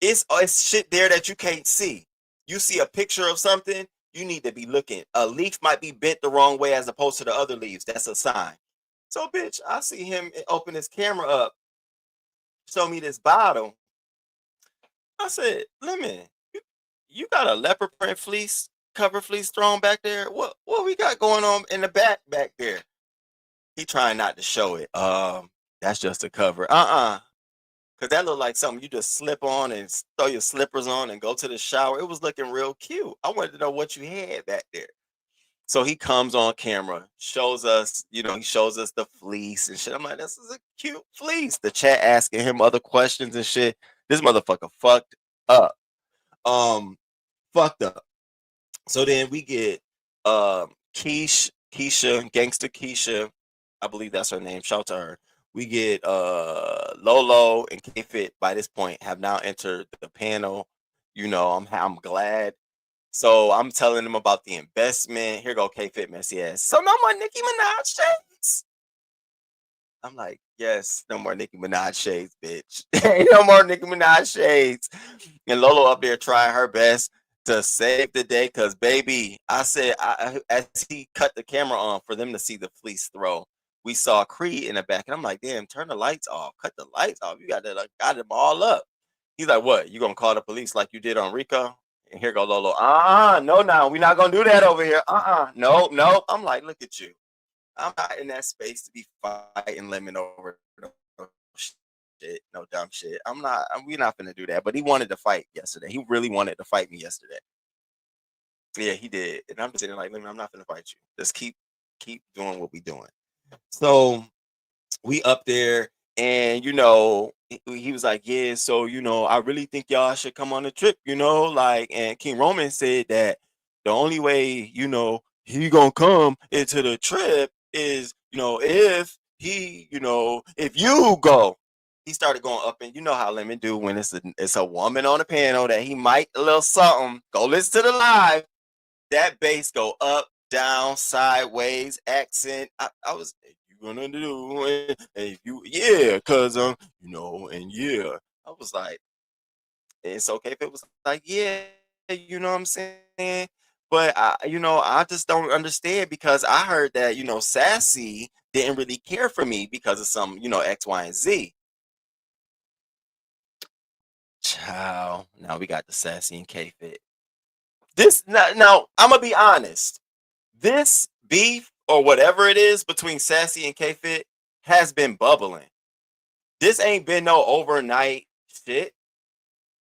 It's shit there that you can't see. You see a picture of something, you need to be looking. A leaf might be bent the wrong way as opposed to the other leaves. That's a sign. So, bitch, I see him open his camera up, show me this bottle. I said, Lemon, you got a leopard print fleece, cover fleece thrown back there? What we got going on in the back there? He trying not to show it. That's just a cover. Because that looked like something you just slip on and throw your slippers on and go to the shower. It was looking real cute. I wanted to know what you had back there. So he comes on camera, shows us, he shows us the fleece and shit. I'm like, this is a cute fleece. The chat asking him other questions and shit. This motherfucker fucked up. Fucked up. So then we get Keisha, Gangster Keisha. I believe that's her name. Shout to her. We get Lolo and K-Fit by this point have now entered the panel. I'm glad. So I'm telling them about the investment. Here go K-Fit messy ass. So no more Nicki Minaj shades. I'm like, yes, no more Nicki Minaj shades, bitch. Ain't no more Nicki Minaj shades. And Lolo up there trying her best to save the day, because baby, I said, as he cut the camera on for them to see the fleece throw, we saw Creed in the back, and I'm like, damn, turn the lights off, cut the lights off. You got them all up. He's like, what? You gonna call the police like you did on Rico? And here go Lolo. No, we're not gonna do that over here. No. I'm like, look at you. I'm not in that space to be fighting Lemon over no shit, no dumb shit. We're not gonna do that. But he wanted to fight yesterday. He really wanted to fight me yesterday. Yeah, he did. And I'm just sitting like, Lemon, I'm not gonna fight you. Just keep doing what we doing. So we up there, and he was like, yeah, so I really think y'all should come on a trip, and King Roman said that the only way he gonna come into the trip is if he, if you go, he started going up, and you know how Lemon do when it's a woman on the panel that he might a little something. Go listen to the live. That bass go up, down, sideways, accent. I was, you gonna do it? And yeah, cause and yeah. I was like, it's okay if it was like, yeah, you know what I'm saying? But I just don't understand, because I heard that, Sassy didn't really care for me because of some, X, Y, and Z. Ciao. Now we got the Sassy and K-Fit. This now I'm gonna be honest. This beef or whatever it is between Sassy and K-Fit has been bubbling. This ain't been no overnight shit.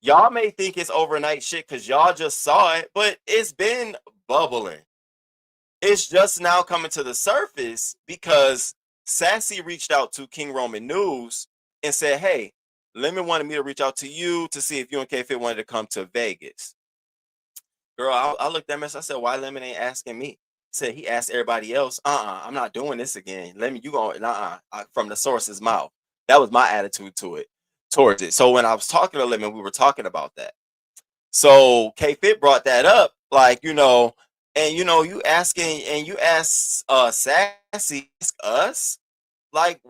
Y'all may think it's overnight shit because y'all just saw it, but it's been bubbling. It's just now coming to the surface because Sassy reached out to King Roman News and said, hey, Lemon wanted me to reach out to you to see if you and K-Fit wanted to come to Vegas. Girl, I looked at him and I said, why Lemon ain't asking me? Said he asked everybody else. I'm not doing this again. Lemon, you going from the source's mouth. That was my attitude towards it. So when I was talking to Lemon, we were talking about that. So K-Fit brought that up, like, and you asking, and you ask Sassy, us, like,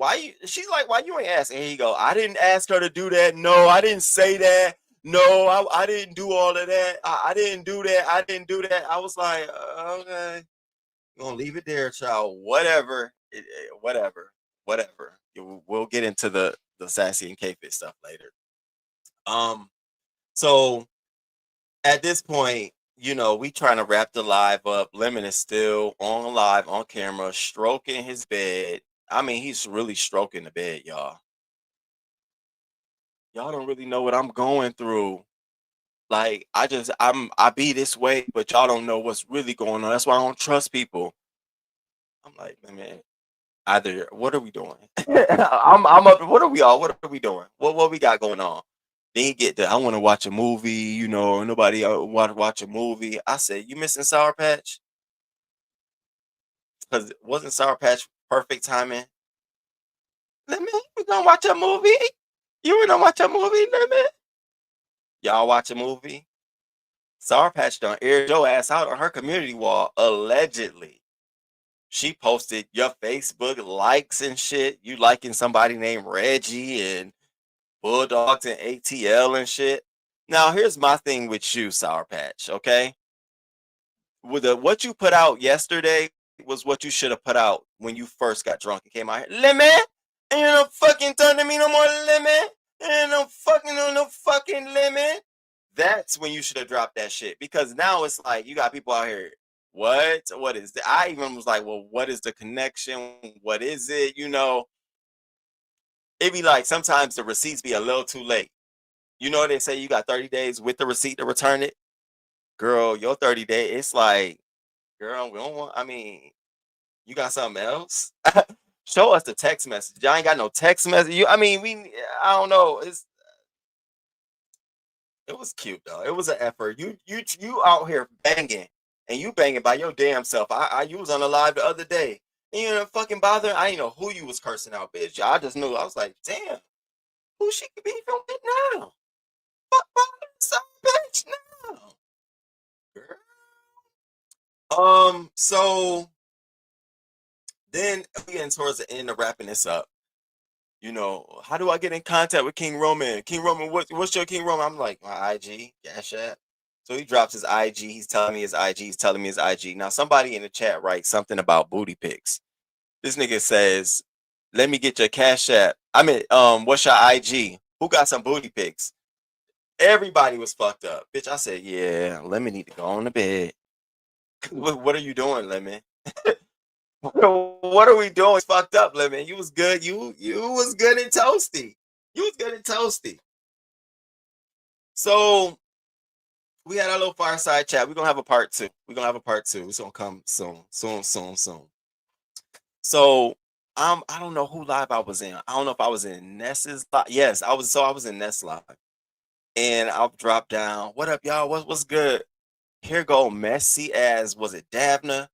she's like, why you ain't asking? Here you go. I didn't ask her to do that. No, I didn't say that. No, I didn't do all of that. I didn't do that. I didn't do that. I was like, okay, you're gonna leave it there, child. Whatever. Whatever. We'll get into the Sassy and K-Fit stuff later. So at this point, we trying to wrap the live up. Lemon is still on live, on camera, stroking his bed. I mean, he's really stroking the bed, y'all. Y'all don't really know what I'm going through. Like, I be this way, but y'all don't know what's really going on. That's why I don't trust people. I'm like, man, either what are we doing? I'm up. What are we all? What are we doing? What we got going on? Then he get I want to watch a movie. Nobody want to watch a movie. I said, you missing Sour Patch? Because wasn't Sour Patch perfect timing? Lemon, we gonna watch a movie? You gonna watch a movie, Lemon? Y'all watch a movie? Sour Patch done aired your ass out on her community wall, allegedly. She posted your Facebook likes and shit. You liking somebody named Reggie and Bulldogs and ATL and shit. Now, here's my thing with you, Sour Patch, okay? What you put out yesterday was what you should have put out when you first got drunk and came out here. Lemon, ain't no fucking talking to me no more, Lemon. Ain't no fucking Lemon. That's when you should have dropped that shit, because now it's like you got people out here. What is that? I even was like, well, what is the connection? What is it? It'd be like sometimes the receipts be a little too late. They say you got 30 days with the receipt to return it. Girl, your 30 days, it's like, girl, we don't want, you got something else? Show us the text message. Y'all ain't got no text message. I don't know. It was cute though. It was an effort. You out here banging, and you banging by your damn self. You was on the live the other day. And you didn't fucking bother. I didn't know who you was cursing out, bitch. I just knew. I was like, damn, who she could be from it now? Fuck some bitch now. Girl. So then we getting towards the end of wrapping this up. How do I get in contact with King Roman? King Roman, what's your King Roman? I'm like, my IG, Cash App. So he drops his IG. He's telling me his IG. He's telling me his IG. Now, somebody in the chat writes something about booty pics. This nigga says, let me get your Cash App. What's your IG? Who got some booty pics? Everybody was fucked up. Bitch, I said, yeah, Lemon need to go on the bed. What are you doing, Lemon? What are we doing? It's fucked up, Lemon. You was good. You was good and toasty. So we had our little fireside chat. We're gonna have a part two. It's gonna come soon. So I don't know who live I was in. I don't know if I was in Ness's live. Yes, I was. So I was in Ness live, and I'll drop down. What up, y'all? What's good? Here go messy as, was it Dabna?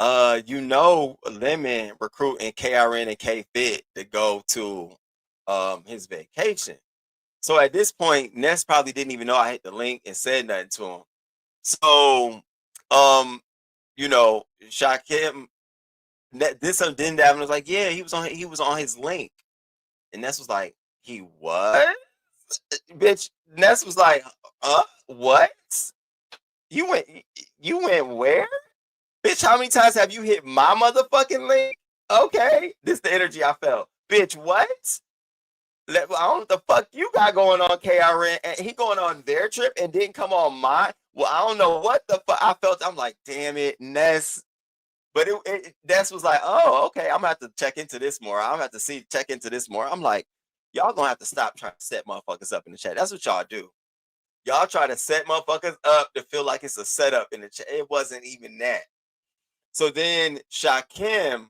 Lemon recruiting KRN and K Fit to go to his vacation. So at this point, Ness probably didn't even know I hit the link and said nothing to him. So Shakim, this then Davin was like, yeah, he was on his link. And Ness was like, he what? Bitch, Ness was like, what? You went where? Bitch, how many times have you hit my motherfucking link? Okay, this the energy I felt. Bitch, what? I don't know what the fuck you got going on, KRN, and he going on their trip and didn't come on mine. Well, I don't know what the fuck I felt. I'm like, damn it, Ness. But Ness was like, oh, okay, I'm gonna have to check into this more. I'm gonna have to check into this more. I'm like, y'all gonna have to stop trying to set motherfuckers up in the chat. That's what y'all do. Y'all try to set motherfuckers up to feel like it's a setup in the chat. It wasn't even that. So then Shakim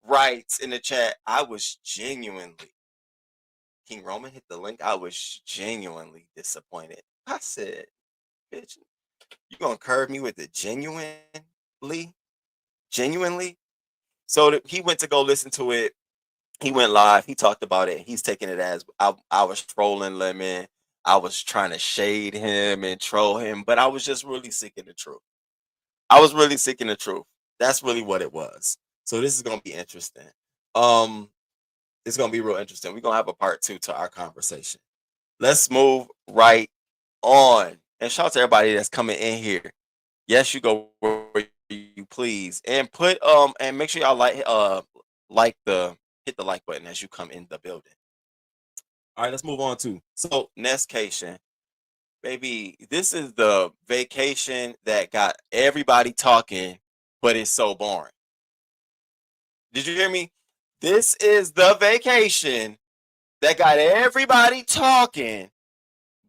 writes in the chat, I was genuinely, King Roman hit the link, I was genuinely disappointed. I said, bitch, you gonna curve me with the genuinely? So he went to go listen to it. He went live. He talked about it. He's taking it as I was trolling Lemon. I was trying to shade him and troll him, but I was just really seeking the truth. That's really what it was. So this is gonna be interesting. It's gonna be real interesting. We're gonna have a part 2 to our conversation. Let's move right on. And shout out to everybody that's coming in here. Yes, you go where you please. And put and make sure y'all hit the like button as you come in the building. All right, let's move on to Nesscation. Baby, this is the vacation that got everybody talking, but it's so boring. Did you hear me? This is the vacation that got everybody talking,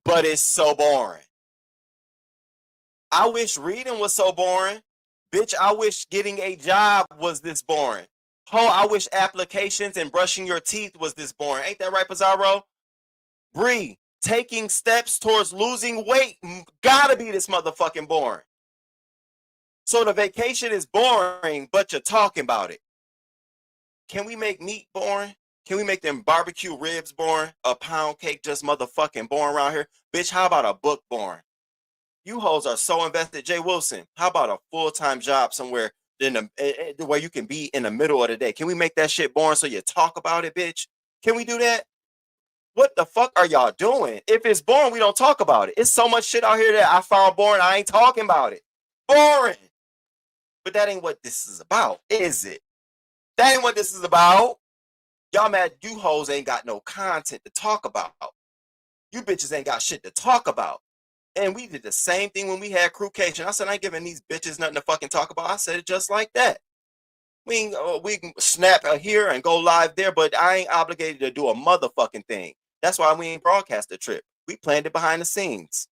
but it's so boring. I wish reading was so boring. Bitch, I wish getting a job was this boring. I wish applications and brushing your teeth was this boring. Ain't that right, Pizarro? Bree, taking steps towards losing weight gotta be this motherfucking boring. So the vacation is boring, but you're talking about it. Can we make meat boring? Can we make them barbecue ribs boring? A pound cake just motherfucking boring around here? Bitch, how about a book boring? You hoes are so invested. Jay Wilson, how about a full-time job somewhere where you can be in the middle of the day? Can we make that shit boring so you talk about it, bitch? Can we do that? What the fuck are y'all doing? If it's boring, we don't talk about it. It's so much shit out here that I found boring, I ain't talking about it. Boring. But that ain't what this is about, is it? That ain't what this is about. Y'all mad you hoes ain't got no content to talk about. You bitches ain't got shit to talk about. And we did the same thing when we had Crewcation. I said, I ain't giving these bitches nothing to fucking talk about. I said it just like that. We can snap here and go live there, but I ain't obligated to do a motherfucking thing. That's why we ain't broadcast the trip. We planned it behind the scenes.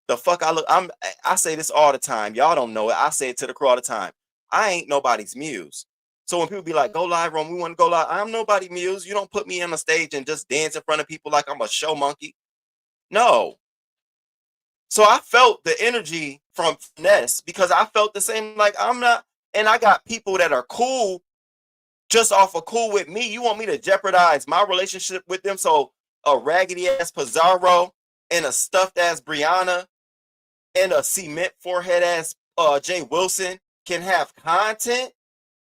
The fuck I say this all the time. Y'all don't know it. I say it to the crew all the time. I ain't nobody's muse. So when people be like, go live, Rome, we want to go live. I'm nobody's muse. You don't put me on a stage and just dance in front of people like I'm a show monkey. No. So I felt the energy from Ness because I felt the same. Like I'm not, and I got people that are cool, just off of cool with me. You want me to jeopardize my relationship with them? So a raggedy ass Pizarro and a stuffed ass Brianna and a cement forehead ass Jay Wilson can have content?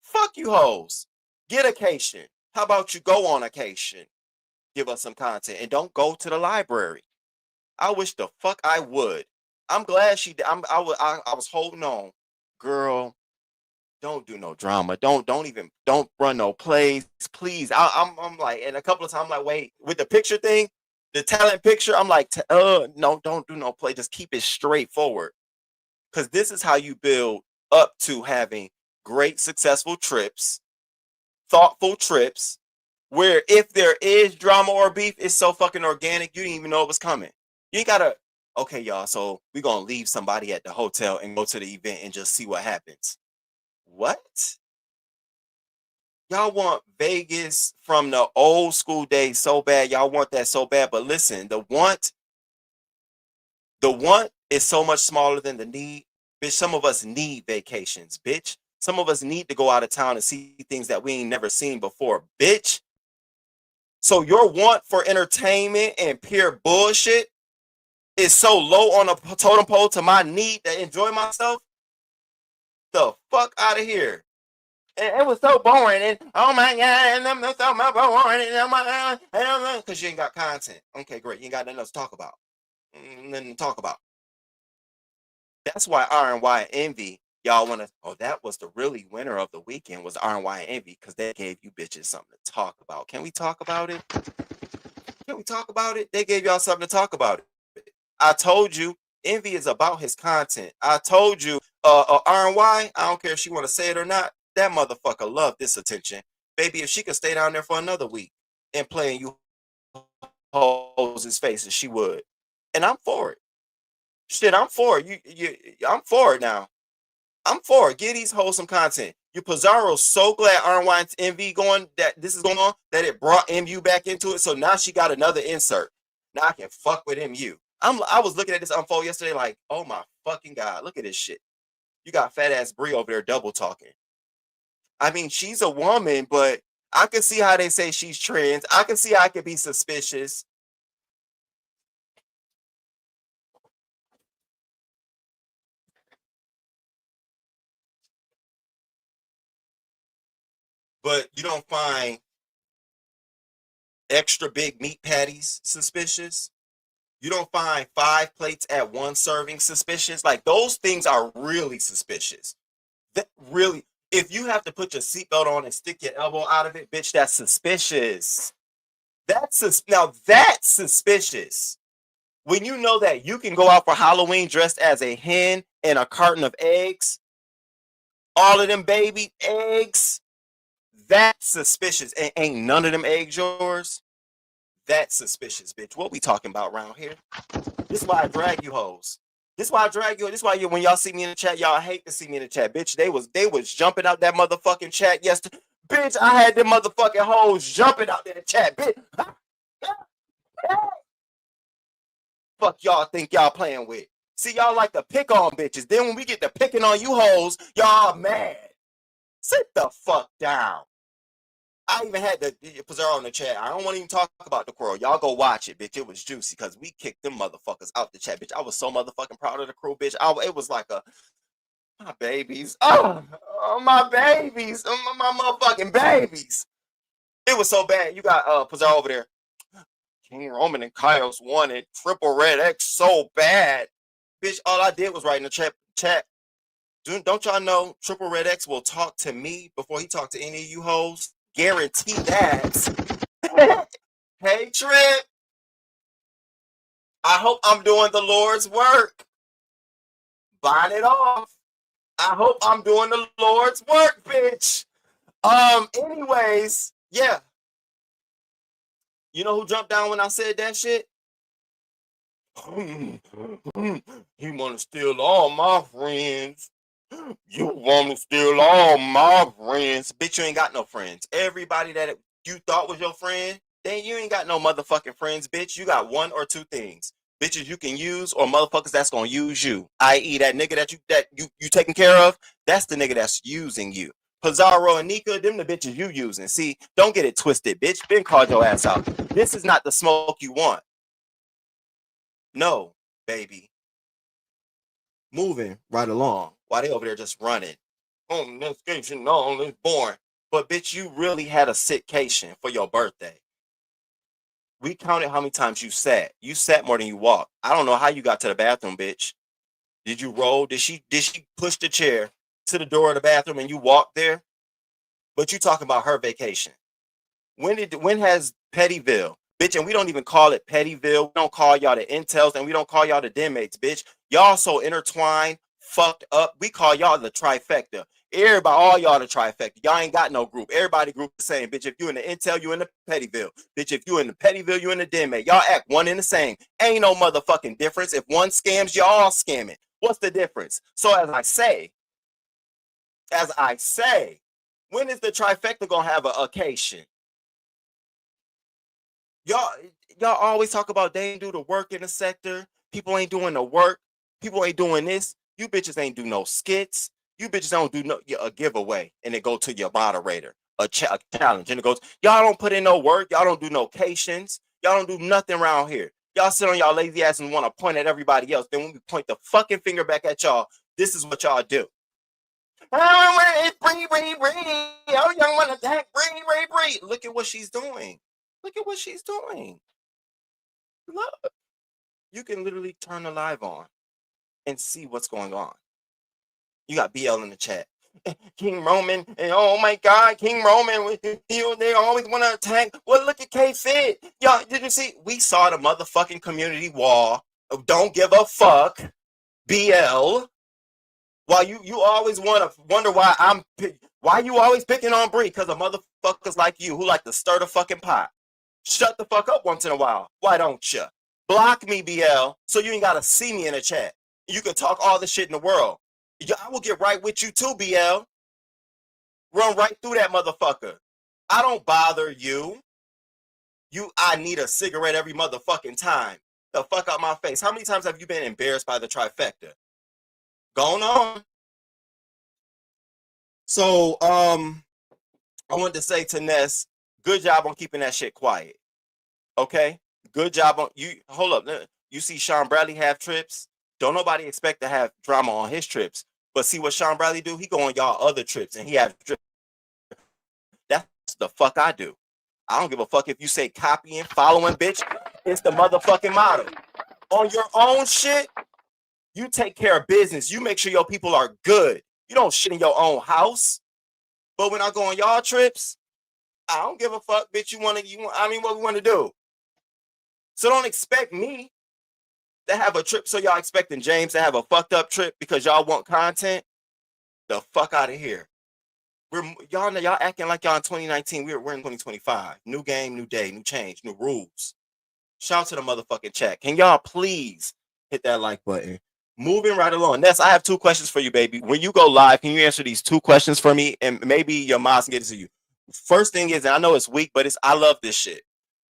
Fuck you hoes. Get a cation. How about you go on a cation? Give us some content and don't go to the library. I wish the fuck I would. I'm glad she did. I was holding on. Girl, don't do no drama. Don't run no plays. Please. I'm like, and a couple of times I'm like, wait, with the picture thing, the talent picture, I'm like, no, don't do no play. Just keep it straightforward. Because this is how you build up to having great, successful trips, thoughtful trips, where if there is drama or beef, it's so fucking organic, you didn't even know it was coming. You ain't gotta, okay, y'all, so we're gonna leave somebody at the hotel and go to the event and just see what happens. What? Y'all want Vegas from the old school days so bad. Y'all want that so bad. But listen, the want is so much smaller than the need. Bitch, some of us need vacations, bitch. Some of us need to go out of town and see things that we ain't never seen before, bitch. So your want for entertainment and pure bullshit is so low on a totem pole to my need to enjoy myself. The fuck out of here. It was so boring, and oh my god, and I'm so boring, because you ain't got content. Okay, great, you ain't got nothing else to talk about. Nothing to talk about. That's why RNY and Envy, y'all want to. Oh, that was the really winner of the weekend was RNY and Envy because they gave you bitches something to talk about. Can we talk about it? Can we talk about it? They gave y'all something to talk about it. I told you, Envy is about his content. I told you, RNY, I don't care if she want to say it or not. That motherfucker loved this attention. Baby, if she could stay down there for another week and play in you hoes' faces, she would. And I'm for it. Shit, I'm for it. I'm for it now. I'm for it. Get these hoes some content. You Pizarro's so glad RNY and Envy going that this is going on that it brought MU back into it. So now she got another insert. Now I can fuck with MU. I was looking at this unfold yesterday like, oh my fucking God, look at this shit. You got fat ass Brie over there double talking. I mean, she's a woman, but I can see how they say she's trans. I can see how I could be suspicious. But you don't find extra big meat patties suspicious. You don't find 5 plates at one serving suspicious. Like those things are really suspicious. That really, if you have to put your seatbelt on and stick your elbow out of it, bitch, that's suspicious. Now that's suspicious. When you know that you can go out for Halloween dressed as a hen and a carton of eggs, all of them baby eggs, that's suspicious. And ain't none of them eggs yours. That's suspicious, bitch. What we talking about around here? This is why I drag you hoes. This is why I drag you. This is why when y'all see me in the chat, y'all hate to see me in the chat, bitch. They was jumping out that motherfucking chat yesterday. Bitch, I had them motherfucking hoes jumping out that chat, bitch. Fuck y'all think y'all playing with. See, y'all like to pick on bitches. Then when we get to picking on you hoes, y'all mad. Sit the fuck down. I even had the Pizarro in the chat. I don't want to even talk about the quarrel. Y'all go watch it, bitch. It was juicy because we kicked them motherfuckers out the chat, bitch. I was so motherfucking proud of the crew, bitch. It was like my babies. Oh, my babies. My motherfucking babies. It was so bad. You got Pizarro over there. King Roman and Kyle's wanted Triple Red X so bad. Bitch, all I did was write in the chat. Don't y'all know Triple Red X will talk to me before he talked to any of you hoes? Guarantee that. Hey, Trip. I hope I'm doing the Lord's work. Buying it off. I hope I'm doing the Lord's work, bitch. Anyways, yeah. You know who jumped down when I said that shit? He want to steal all my friends. You want to steal all my friends. Bitch, you ain't got no friends. Everybody that you thought was your friend, then you ain't got no motherfucking friends, bitch. You got one or two things. Bitches you can use or motherfuckers that's going to use you. I.e. that nigga that you taking care of, that's the nigga that's using you. Pizarro and Nika, them the bitches you using. See, don't get it twisted, bitch. Ben called your ass out. This is not the smoke you want. No, baby. Moving right along. Why they over there just running? Oh, investigation, no, it's boring. But bitch, you really had a sitcation for your birthday. We counted how many times you sat. You sat more than you walked. I don't know how you got to the bathroom, bitch. Did you roll? Did she push the chair to the door of the bathroom and you walked there? But you talking about her vacation. When has Pettyville, bitch, and we don't even call it Pettyville. We don't call y'all the Intels and we don't call y'all the Denmates, bitch. Y'all so intertwined, fucked up. We call y'all the trifecta. Everybody, all y'all the trifecta. Y'all ain't got no group. Everybody group the same, bitch. If you in the Intel, you in the Pettyville. Bitch, if you in the Pettyville, you in the Denmate. Y'all act one and the same. Ain't no motherfucking difference. If one scams, y'all all scamming. What's the difference? So as I say, when is the trifecta gonna have an occasion? Y'all always talk about they ain't do the work in the sector. People ain't doing the work. People ain't doing this. You bitches ain't do no skits. You bitches don't do a giveaway and it go to your moderator, a challenge, and it goes, y'all don't put in no work, y'all don't do no patience, y'all don't do nothing around here. Y'all sit on y'all lazy ass and want to point at everybody else. Then when we point the fucking finger back at y'all, this is what y'all do. Oh, young one attack, bree. Look at what she's doing. Look at what she's doing. Look. You can literally turn the live on and see what's going on. You got BL in the chat. King Roman, and oh my God, King Roman, they always want to attack. Well, look at K-Fit. Y'all, did you see? We saw the motherfucking community wall of don't give a fuck, BL. While you always want to wonder why you always picking on Bree, because of motherfuckers like you who like to stir the fucking pot. Shut the fuck up once in a while. Why don't you? Block me, BL, so you ain't got to see me in the chat. You can talk all the shit in the world. I will get right with you too, BL. Run right through that motherfucker. I don't bother you. I need a cigarette every motherfucking time. The fuck out my face. How many times have you been embarrassed by the trifecta? Going on. So, I wanted to say to Ness, good job on keeping that shit quiet. Okay? Good job on you. Hold up. You see Sean Bradley have trips? Don't nobody expect to have drama on his trips. But see what Sean Bradley do? He go on y'all other trips and he have trips. That's the fuck I do. I don't give a fuck if you say copying, following, bitch. It's the motherfucking motto. On your own shit, you take care of business. You make sure your people are good. You don't shit in your own house. But when I go on y'all trips, I don't give a fuck, bitch. What we want to do. So don't expect me to have a trip. So y'all expecting James to have a fucked up trip because y'all want content? The fuck out of here. Y'all acting like y'all in 2019. We're in 2025. New game, new day, new change, new rules. Shout out to the motherfucking chat. Can y'all please hit that like button? Moving right along. Ness, I have 2 questions for you, baby. When you go live, can you answer these 2 questions for me? And maybe your moms can get it to you. First thing is, and I know it's weak, but I love this shit.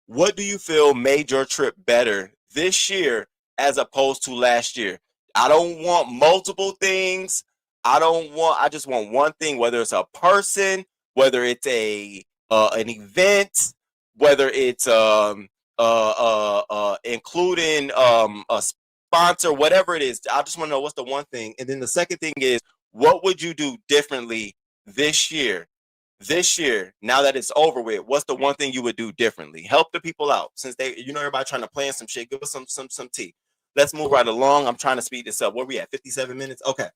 What do you feel made your trip better this year as opposed to last year? I don't want multiple things. I just want one thing, whether it's a person, whether it's an event, whether it's including a sponsor, whatever it is. I just want to know what's the one thing. And then the second thing is, what would you do differently this year? This year, now that it's over with, what's the one thing you would do differently? Help the people out. Since everybody trying to plan some shit, give us some tea. Let's move right along. I'm trying to speed this up. Where we at? 57 minutes? Okay.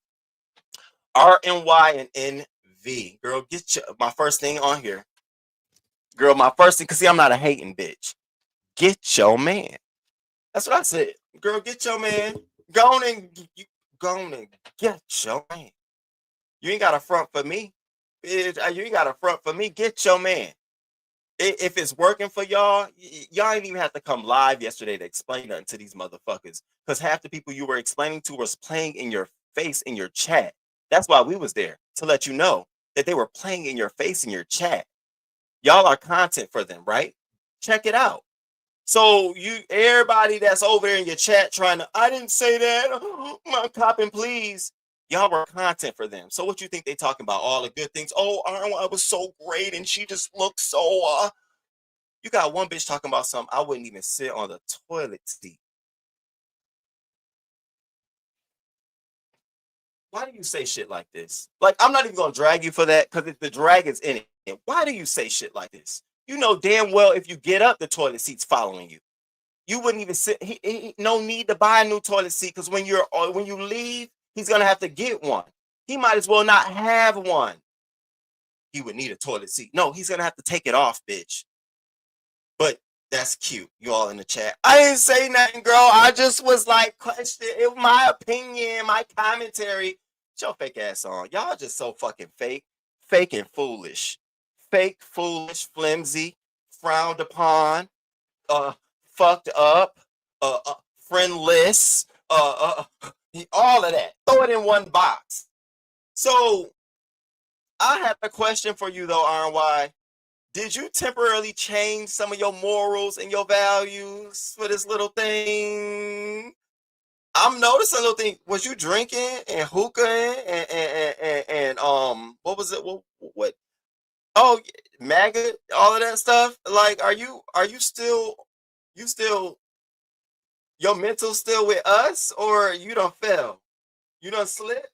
RNY and NV. Girl, get my first thing on here. Girl, my first thing, because see, I'm not a hating bitch. Get your man. That's what I said. Girl, get your man. Go on and get your man. You ain't got a front for me. You ain't got a front for me. Get your man. If it's working for y'all, y'all ain't even have to come live yesterday to explain nothing to these motherfuckers. Because half the people you were explaining to was playing in your face in your chat. That's why we was there, to let you know that they were playing in your face in your chat. Y'all are content for them, right? Check it out. So everybody that's over there in your chat trying to, I didn't say that. My copping, please. Y'all were content for them. So what you think they talking about? All the good things. Oh, I was so great and she just looked so. You got one bitch talking about something. I wouldn't even sit on the toilet seat. Why do you say shit like this? Like, I'm not even going to drag you for that because the drag is in it. Why do you say shit like this? You know damn well if you get up, the toilet seat's following you. You wouldn't even sit. No need to buy a new toilet seat because when you leave, he's going to have to get one. He might as well not have one. He would need a toilet seat. No, he's going to have to take it off, bitch. But that's cute. You all in the chat. I didn't say nothing, girl. I just was like, question. It was my opinion, my commentary. Get your fake ass on. Y'all just so fucking fake. Fake and foolish. Fake, foolish, flimsy, frowned upon, fucked up, friendless, all of that. Throw it in one box. So I have a question for you though, RNY. Did you temporarily change some of your morals and your values for this little thing? I'm noticing a little thing. Was you drinking and hookah and what was it? What? Oh, maggot, all of that stuff. Like, are you still you still your mental still with us, or you don't fell? You don't slip?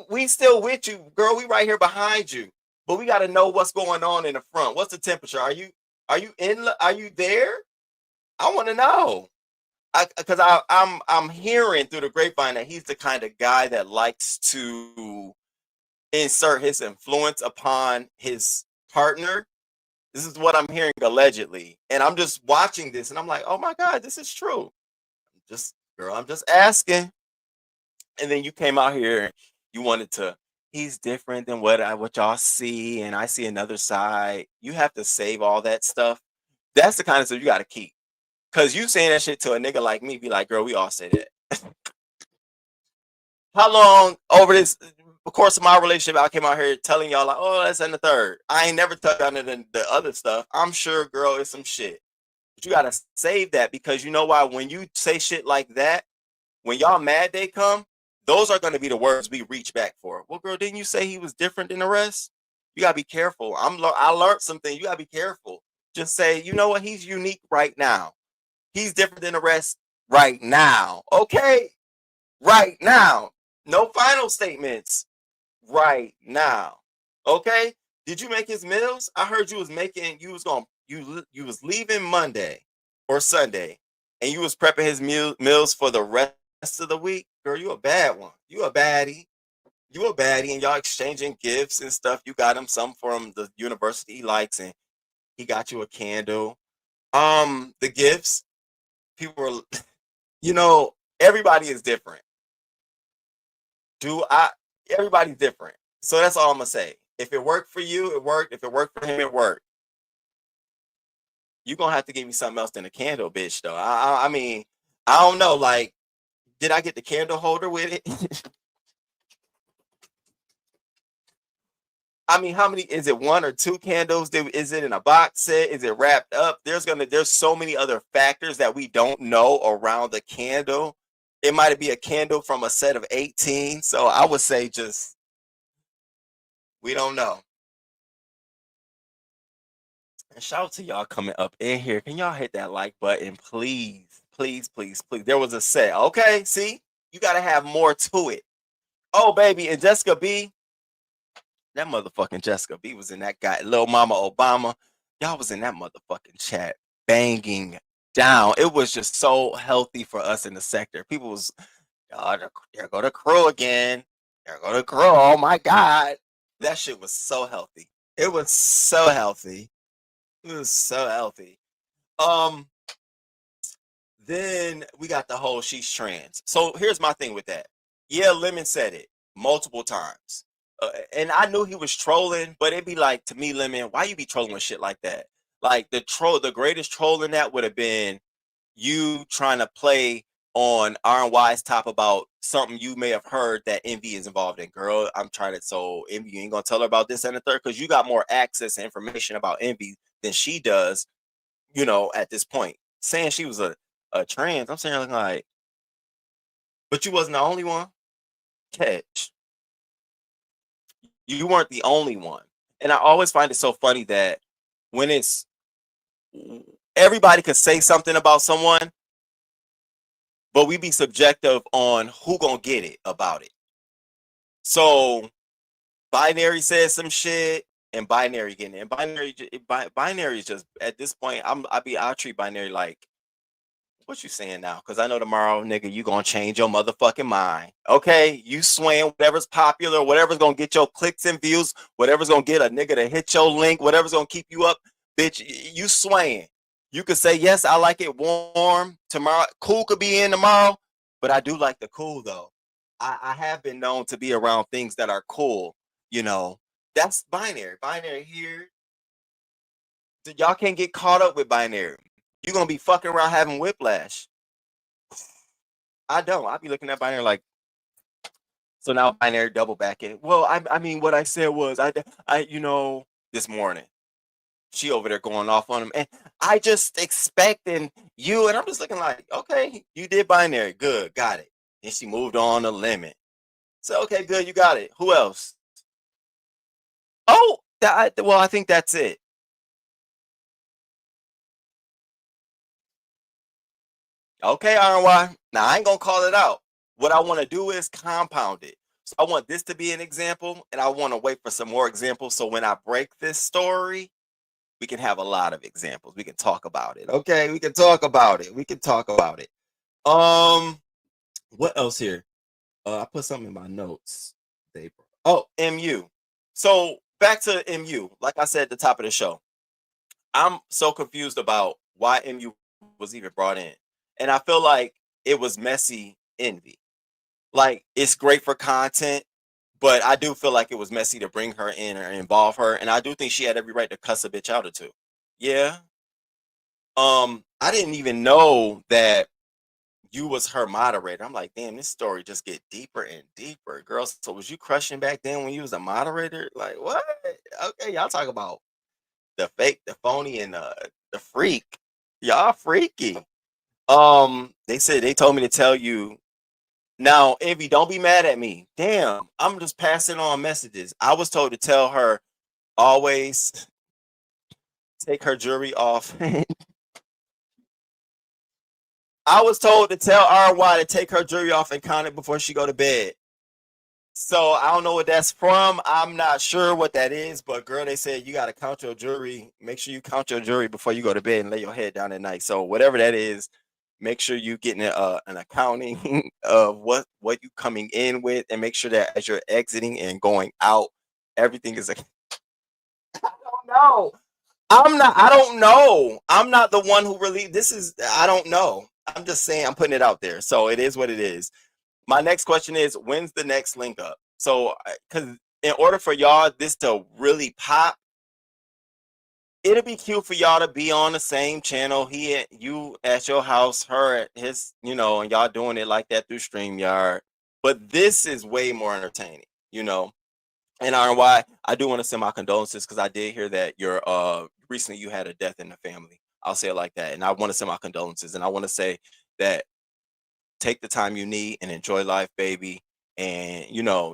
We still with you, girl. We right here behind you, but we got to know what's going on in the front. What's the temperature? Are you there? I want to know. Because I'm hearing through the grapevine that he's the kind of guy that likes to insert his influence upon his partner. This is what I'm hearing allegedly, and I'm just watching this, and I'm like, oh my god, this is true. Just girl, I'm just asking. And then you came out here, you wanted to. He's different than what y'all see, and I see another side. You have to save all that stuff. That's the kind of stuff you got to keep. Cause you saying that shit to a nigga like me, be like, girl, we all say that. How long over this course of my relationship I came out here telling y'all like, oh, that's in the third. I ain't never touched on it in the other stuff. I'm sure, girl, it's some shit. But you gotta save that because you know why? When you say shit like that, when y'all mad day come, those are gonna be the words we reach back for. Well, girl, didn't you say he was different than the rest? You gotta be careful. I learned something. You gotta be careful. Just say, you know what? He's unique right now. He's different than the rest right now. Okay? Right now. No final statements. Right now. Okay? Did you make his meals? I heard you was leaving Monday or Sunday and you was prepping his meals for the rest of the week. Girl, you a bad one. You a baddie. You a baddie and y'all exchanging gifts and stuff. You got him some from the university he likes and he got you a candle. The gifts, people are everybody is different. Everybody's different. So that's all I'm gonna say. If it worked for you, it worked. If it worked for him, it worked. You're gonna have to give me something else than a candle, bitch, though. I mean, I don't know. Like, did I get the candle holder with it? I mean, how many is it? One or two candles? Is it in a box set? Is it wrapped up? There's so many other factors that we don't know around the candle. It might be a candle from a set of 18. So I would say just we don't know. And shout out to y'all coming up in here. Can y'all hit that like button, please? Please, please, please. There was a set. Okay, see? You gotta have more to it. Oh, baby, and Jessica B. That motherfucking Jessica B was in that guy, Lil Mama Obama. Y'all was in that motherfucking chat banging down. It was just so healthy for us in the sector. People was, oh, there go the crew again. There go the crew. Oh my God. That shit was so healthy. It was so healthy. It was so healthy. Then we got the whole she's trans. So here's my thing with that. Yeah, Lemon said it multiple times. And I knew he was trolling, but it'd be like, to me, Lemon, why you be trolling with shit like that? Like the greatest troll in that would have been you trying to play on RNY's top about something you may have heard that Envy is involved in. Girl, I'm trying to, so Envy, you ain't gonna tell her about this and the third, because you got more access and information about Envy than she does, at this point. Saying she was a trans, I'm saying like, but you wasn't the only one. Catch. You weren't the only one. And I always find it so funny that when it's everybody could say something about someone, but we be subjective on who gonna get it about it. So Binary says some shit and Binary getting it. And Binary is just, at this point, I'll treat Binary like, what you saying now? Because I know tomorrow, nigga, you gonna change your motherfucking mind. Okay? You swaying whatever's popular, whatever's gonna get your clicks and views, whatever's gonna get a nigga to hit your link, whatever's gonna keep you up, bitch, you swaying. You could say, yes, I like it warm tomorrow. Cool could be in tomorrow, but I do like the cool though. I have been known to be around things that are cool, That's Binary. Binary here. Y'all can't get caught up with Binary. You're gonna be fucking around having whiplash. I don't. I'll be looking at Binary like, so now Binary double back it. Well, I mean, what I said was, this morning, She over there going off on him, and I just expecting you, and I'm just looking like, okay, you did binary, good, got it. And she moved on to limit. So okay, good, you got it. Who else? Oh, well, I think that's it. Okay, RY. Now I ain't gonna call it out. What I want to do is compound it. So I want this to be an example, and I want to wait for some more examples. So when I break this story, we can have a lot of examples. We can talk about it. Okay, we can talk about it. We can talk about it. What else here? I put something in my notes. Oh, MU. So back to MU. Like I said at the top of the show, I'm so confused about why MU was even brought in. And I feel like it was messy envy. Like, it's great for content, but I do feel like it was messy to bring her in or involve her. And I do think she had every right to cuss a bitch out or two. Yeah. I didn't even know that you was her moderator. I'm like, damn, this story just get deeper and deeper. Girl, so was you crushing back then when you was a moderator? Like, what? Okay, y'all talk about the fake, the phony, and the freak. Y'all freaky. They told me to tell you. Now, Envy, don't be mad at me. Damn, I'm just passing on messages. I was told to tell her always take her jewelry off. I was told to tell RY to take her jewelry off and count it before she go to bed. So I don't know what that's from. I'm not sure what that is, but girl, they said you got to count your jewelry. Make sure you count your jewelry before you go to bed and lay your head down at night. So whatever that is, make sure you getting an accounting of what you coming in with, and make sure that as you're exiting and going out, everything is like, I don't know. I don't know. I'm not the one who really, I don't know. I'm just saying, I'm putting it out there. So it is what it is. My next question is, when's the next link up? So, because in order for y'all this to really pop, it'll be cute for y'all to be on the same channel. You at your house, her at his, and y'all doing it like that through StreamYard. But this is way more entertaining, And RY, I do want to send my condolences because I did hear that recently you had a death in the family. I'll say it like that. And I want to send my condolences. And I want to say that take the time you need and enjoy life, baby. And,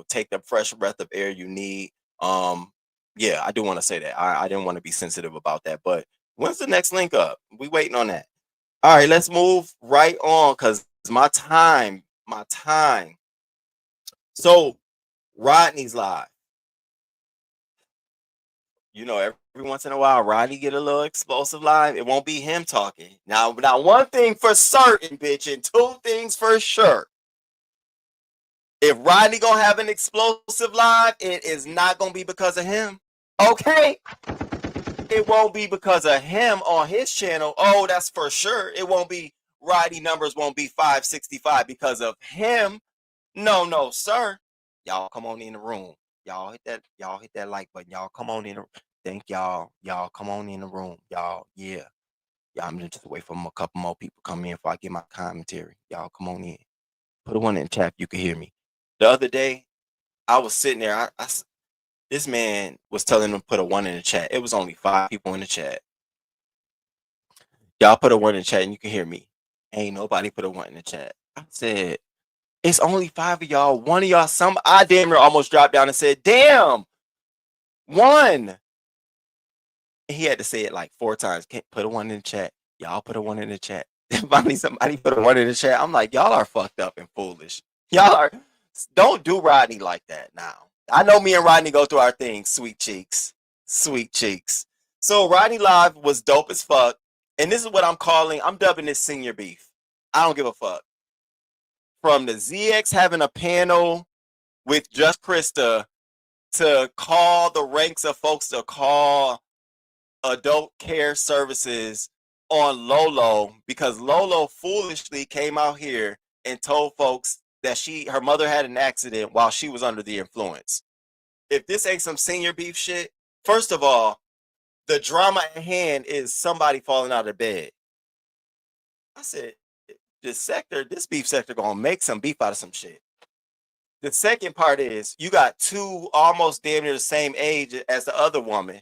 take the fresh breath of air you need. Yeah, I do want to say that. I didn't want to be sensitive about that. But when's the next link up? We waiting on that. All right, let's move right on because my time. So Rodney's live. Every once in a while, Rodney get a little explosive live. It won't be him talking. Now, one thing for certain, bitch, and two things for sure. If Rodney gonna have an explosive live, it is not gonna be because of him. Okay? It won't be because of him on his channel. Oh, that's for sure. It won't be, Rodney numbers won't be 565 because of him. No, sir. Y'all come on in the room. Y'all hit that like button. Y'all come on in. Thank y'all. Y'all come on in the room. Y'all, yeah. Y'all, I'm just wait for a couple more people come in before I get my commentary. Y'all come on in. Put a one in the chat if you can hear me. The other day, I was sitting there. This man was telling them to put a one in the chat. It was only 5 people in the chat. Y'all put a one in the chat and you can hear me. Ain't nobody put a one in the chat. I said, it's only 5 of y'all. One of y'all, I damn near almost dropped down and said, damn, one. And he had to say it like 4 times. Can't put a one in the chat. Y'all put a one in the chat. Finally, somebody put a one in the chat. I'm like, y'all are fucked up and foolish. Don't do Rodney like that now. I know me and Rodney go through our things, sweet cheeks. So Rodney Live was dope as fuck. And this is what I'm dubbing this senior beef. I don't give a fuck. From the ZX having a panel with Just Krista to call the ranks of folks to call adult care services on Lolo, because Lolo foolishly came out here and told folks that her mother had an accident while she was under the influence. If this ain't some senior beef shit, first of all, the drama at hand is somebody falling out of bed. I said, this beef sector gonna make some beef out of some shit. The second part is you got 2 almost damn near the same age as the other woman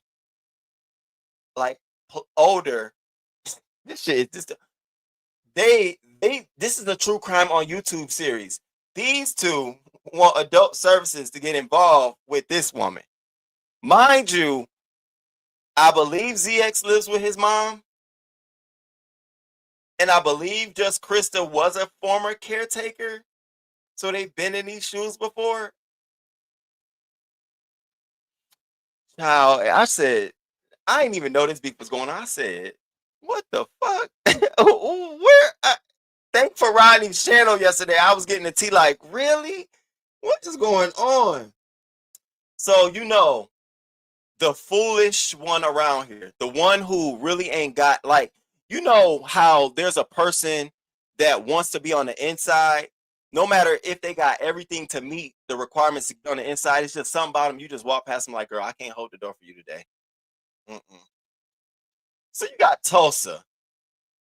like older. This shit is just this is a true crime on YouTube series. These two want adult services to get involved with this woman. Mind you, I believe ZX lives with his mom. And I believe just Krista was a former caretaker. So they've been in these shoes before. Child, I said, I didn't even know this beef was going on. I said, what the fuck? Thank for Rodney's channel yesterday. I was getting the tea like, really? What is going on? So, you know, the foolish one around here, the one who really ain't got, like, you know how there's a person that wants to be on the inside, no matter if they got everything to meet the requirements to get on the inside, it's just something about them. You just walk past them like, girl, I can't hold the door for you today. So you got Tulsa,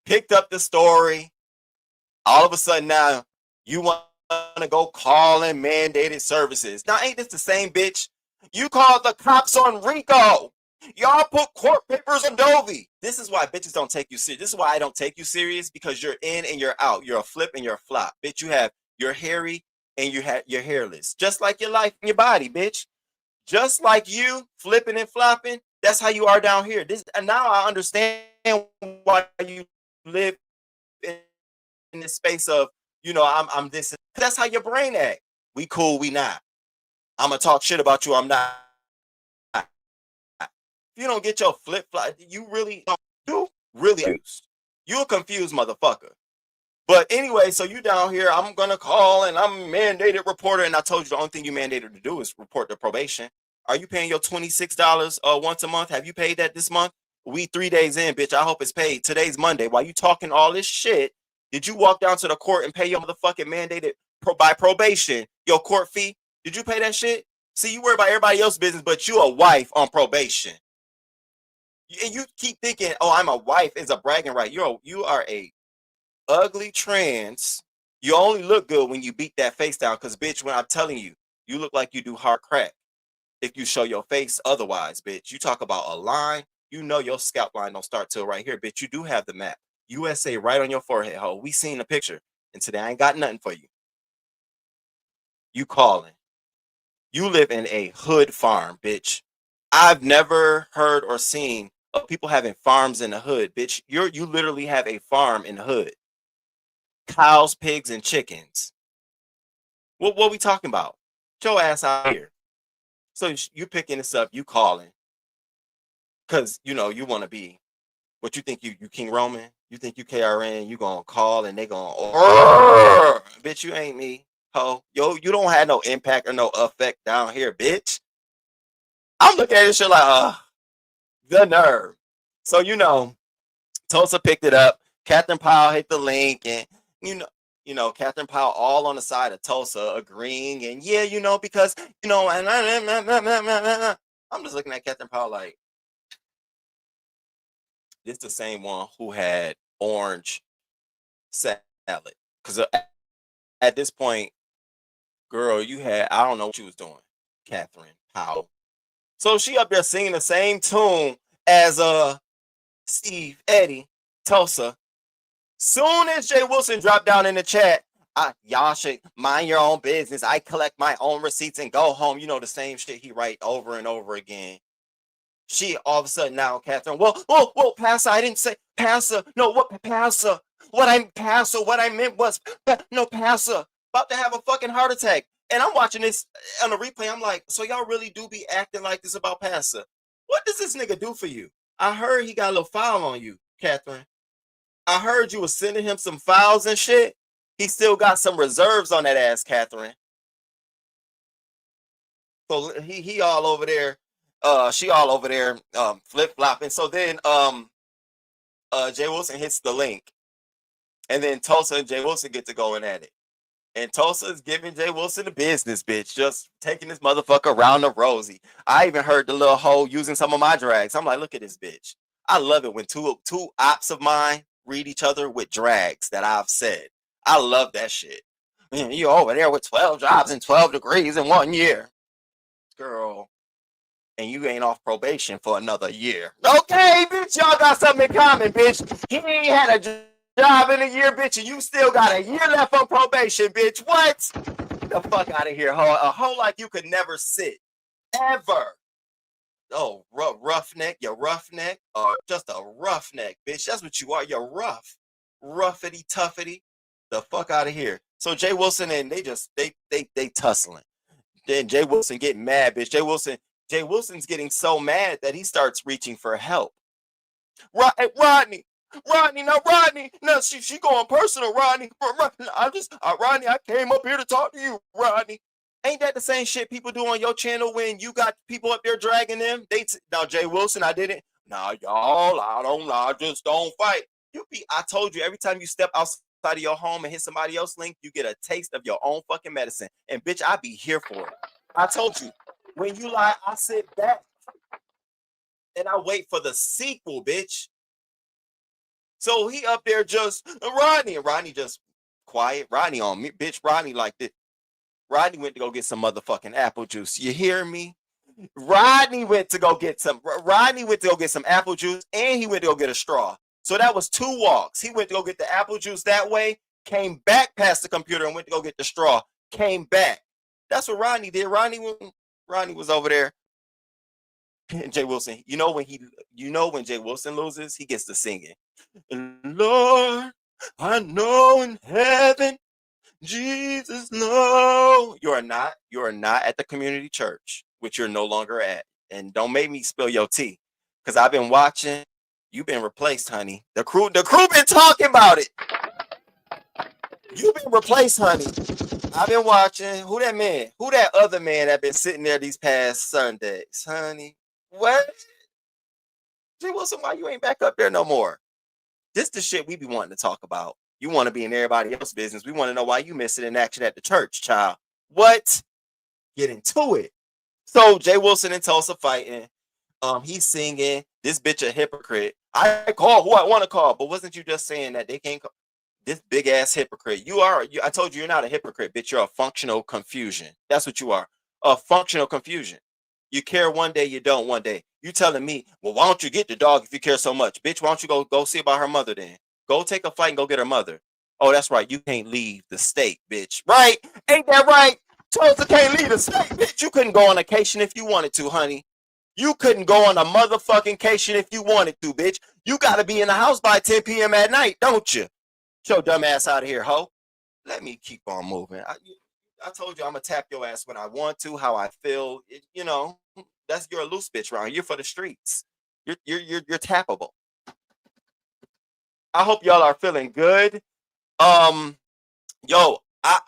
picked up the story. All of a sudden now you want to go calling mandated services. Now, ain't this the same bitch? You called the cops on Rico. Y'all put court papers on Dovey. This is why bitches don't take you serious. This is why I don't take you serious, because you're in and you're out. You're a flip and you're a flop. Bitch, you're hairy and you're hairless. Just like your life and your body, bitch. Just like you flipping and flopping, that's how you are down here. And now I understand why you live in this space of, you know, I'm this. That's how your brain act. We cool, we not. I'm gonna talk shit about you. I'm not. If you don't get your flip flop, you really confused. You're a confused motherfucker. But anyway, so you down here, I'm gonna call and I'm a mandated reporter, and I told you the only thing you mandated to do is report the probation. Are you paying your $26 once a month? Have you paid that this month? We 3 days in, bitch. I hope it's paid. Today's Monday. While you talking all this shit, did you walk down to the court and pay your motherfucking mandated by probation, your court fee? Did you pay that shit? See, you worry about everybody else's business, but you a wife on probation. And you keep thinking, oh, I'm a wife is a bragging right. You are a ugly trans. You only look good when you beat that face down, because bitch, when I'm telling you, you look like you do hard crack if you show your face otherwise, bitch. You talk about a line, you know your scalp line don't start till right here, bitch. You do have the map. USA right on your forehead, ho. We seen the picture, and today I ain't got nothing for you. You calling. You live in a hood farm, bitch. I've never heard or seen of people having farms in the hood, bitch. You literally have a farm in the hood. Cows, pigs, and chickens. What we talking about? Get your ass out here. So you picking this up, you calling. Because, you know, you want to be, what you think, you King Roman? You think you KRN, you going to call and they going to, bitch, you ain't me, ho. Yo, you don't have no impact or no effect down here, bitch. I'm looking at this shit like, the nerve. So, you know, Tulsa picked it up. Catherine Powell hit the link, and, you know, Catherine Powell all on the side of Tulsa agreeing, and yeah, you know, because, you know, and I'm just looking at Catherine Powell like, this the same one who had orange salad. Because at this point, girl, you had, I don't know what she was doing, Catherine Powell. So she up there singing the same tune as Steve, Eddie, Tulsa. Soon as Jay Wilson dropped down in the chat, y'all should mind your own business. I collect my own receipts and go home. You know, the same shit he write over and over again. She all of a sudden now, Catherine, well, Pastor, I didn't say Pastor. No, what Pastor? What I meant was, no, Pastor, about to have a fucking heart attack. And I'm watching this on the replay. I'm like, so y'all really do be acting like this about Pastor? What does this nigga do for you? I heard he got a little file on you, Catherine. I heard you was sending him some files and shit. He still got some reserves on that ass, Catherine. So he all over there. She all over there flip-flopping. So then Jay Wilson hits the link. And then Tulsa and Jay Wilson get to going at it. And Tulsa's giving Jay Wilson the business, bitch. Just taking this motherfucker around the rosy. I even heard the little hoe using some of my drags. I'm like, look at this bitch. I love it when two ops of mine read each other with drags that I've said. I love that shit. Man, you over there with 12 jobs and 12 degrees in 1 year. Girl. and you ain't off probation for another year. Okay, bitch, y'all got something in common, bitch. He ain't had a job in a year, bitch, and you still got a year left on probation, bitch. What? Get the fuck out of here, hoe. A hoe like you could never sit. Ever. Oh, roughneck, you're roughneck, or just a roughneck, bitch. That's what you are. You're rough. Roughity, toughity. The fuck out of here. So Jay Wilson and they tussling. Then Jay Wilson getting mad, bitch. Jay Wilson's getting so mad that he starts reaching for help. Rodney, no, she going personal, Rodney. Rodney, I came up here to talk to you, Rodney. Ain't that the same shit people do on your channel when you got people up there dragging them? Now Jay Wilson, I didn't. Nah, y'all, I just don't fight. I told you, every time you step outside of your home and hit somebody else's link, you get a taste of your own fucking medicine. And bitch, I be here for it. I told you, when you lie, I sit back and I wait for the sequel, bitch. So he up there just Rodney just quiet. Rodney on me, bitch. Rodney like this. Rodney went to go get some motherfucking apple juice. You hear me? Rodney went to go get some apple juice, and he went to go get a straw. So that was 2 walks. He went to go get the apple juice that way, came back past the computer and went to go get the straw, came back. That's what Rodney did. Rodney was over there. And Jay Wilson, when Jay Wilson loses, he gets to singing. Lord, I know in heaven, Jesus, no. You are not at the community church, which you're no longer at. And don't make me spill your tea, because I've been watching. You've been replaced, honey. The crew been talking about it. You've been replaced, honey. I've been watching. Who that other man that been sitting there these past Sundays, honey? What? Jay Wilson, why you ain't back up there no more? This the shit we be wanting to talk about. You want to be in everybody else's business. We want to know why you missing in action at the church, child. What? Get into it. So Jay Wilson and Tulsa fighting. He's singing. This bitch a hypocrite. I call who I want to call, but wasn't you just saying that they can't call this big ass hypocrite? I told you you're not a hypocrite, bitch. You're a functional confusion. That's what you are. A functional confusion. You care one day, you don't one day. You telling me, well, why don't you get the dog if you care so much? Bitch, why don't you go see about her mother then? Go take a flight and go get her mother. Oh, that's right. You can't leave the state, bitch. Right? Ain't that right? Tulsa can't leave the state, bitch. You couldn't go on vacation if you wanted to, honey. You couldn't go on a motherfucking vacation if you wanted to, bitch. You got to be in the house by 10 p.m. at night, don't you? Get your dumb ass out of here, ho. Let me keep on moving. I told you I'm going to tap your ass when I want to, how I feel. You're a loose bitch, Ron. You're for the streets. You're tappable. I hope y'all are feeling good. Yo, I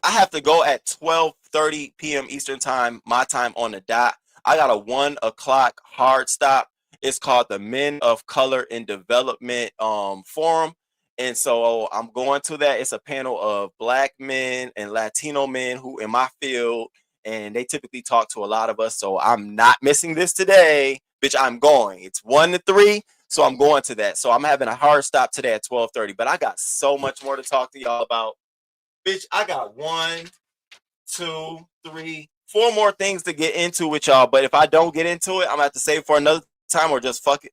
have to go at 12:30 p.m. Eastern time, my time on the dot. I got a 1 o'clock hard stop. It's called the Men of Color in Development Forum. And so I'm going to that. It's a panel of Black men and Latino men who in my field, and they typically talk to a lot of us. So I'm not missing this today. Bitch, I'm going. It's 1 to 3. So I'm going to that. So I'm having a hard stop today at 12:30. But I got so much more to talk to y'all about. Bitch, I got 1, 2, 3, 4 more things to get into with y'all. But if I don't get into it, I'm gonna have to save for another time or just fuck it.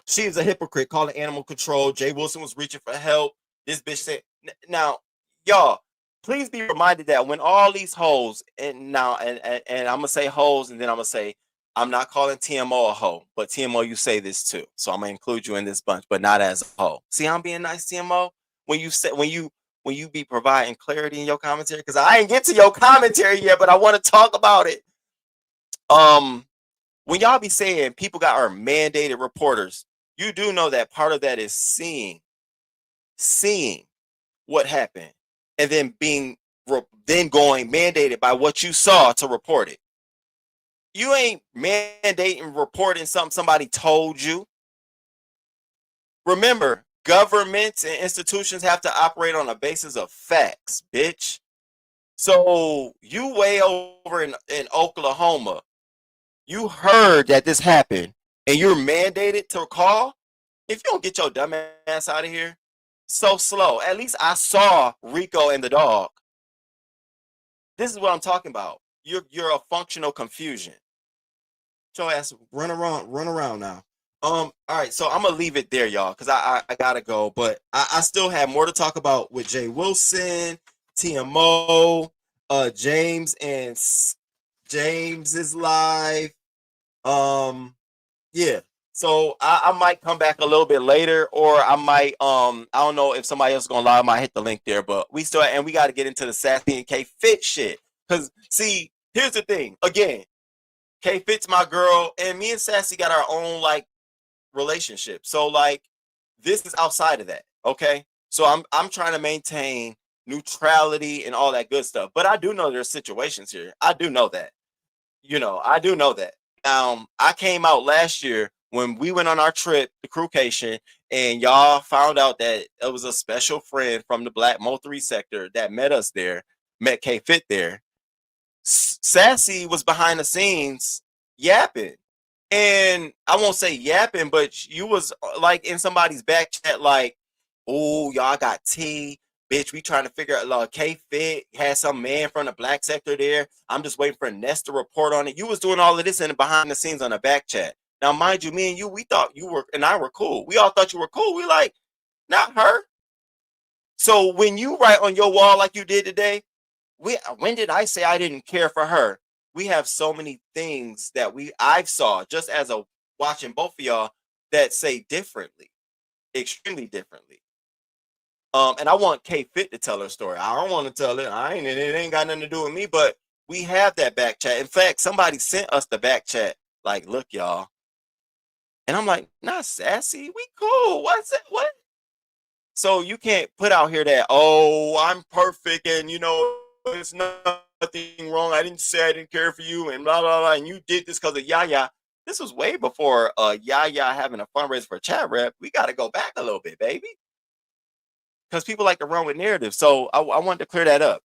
She's a hypocrite, calling animal control. Jay Wilson was reaching for help. This bitch said, now, y'all, please be reminded that when all these hoes, and I'm gonna say hoes, and then I'm gonna say, I'm not calling TMO a hoe, but TMO, you say this too. So I'm gonna include you in this bunch, but not as a hoe. See, I'm being nice, TMO. When you be providing clarity in your commentary, because I ain't get to your commentary yet, but I want to talk about it. When y'all be saying people are mandated reporters, you do know that part of that is seeing what happened, and then going mandated by what you saw to report it. You ain't mandating reporting something somebody told you. Remember, governments and institutions have to operate on a basis of facts, bitch. So you way over in Oklahoma, you heard that this happened, and you're mandated to call. If you don't get your dumb ass out of here, so slow. At least I saw Rico and the dog. This is what I'm talking about. You're a functional confusion. So ass run around now. All right, so I'm gonna leave it there, y'all, because I gotta go. But I still have more to talk about with Jay Wilson, TMO, James and James's live. Yeah. So I might come back a little bit later, or I might I don't know if somebody else is gonna lie, I might hit the link there, but we got to get into the Sassy and K Fit shit. Cause see, here's the thing. Again, K Fit's my girl, and me and Sassy got our own like relationship. So like this is outside of that. Okay. So I'm trying to maintain neutrality and all that good stuff. But I do know there's situations here. I do know that. I do know that. I came out last year when we went on our trip to Crewcation, and y'all found out that it was a special friend from the Black Mo3 sector that met us there, met K Fit there. Sassy was behind the scenes yapping. And I won't say yapping, but you was like in somebody's back chat, like, oh, y'all got tea. Bitch, we trying to figure out, like, K-Fit had some man from the black sector there. I'm just waiting for Ness to report on it. You was doing all of this in the behind the scenes on the back chat. Now, mind you, me and you, we thought you were, and I were cool. We all thought you were cool. We like, not her. So when you write on your wall like you did today, when did I say I didn't care for her? We have so many things that I've saw just as a watching both of y'all that say differently, extremely differently. And I want K Fit to tell her story. I don't want to tell it. It ain't got nothing to do with me, but we have that back chat. In fact, somebody sent us the back chat, like, look, y'all. And I'm like, not Sassy. We cool. What's it? What? So you can't put out here that, oh, I'm perfect and it's nothing wrong. I didn't say I didn't care for you and blah, blah, blah. And you did this because of Yaya. This was way before Yaya having a fundraiser for Chat Rep. We got to go back a little bit, baby. Because people like to run with narrative. So I wanted to clear that up.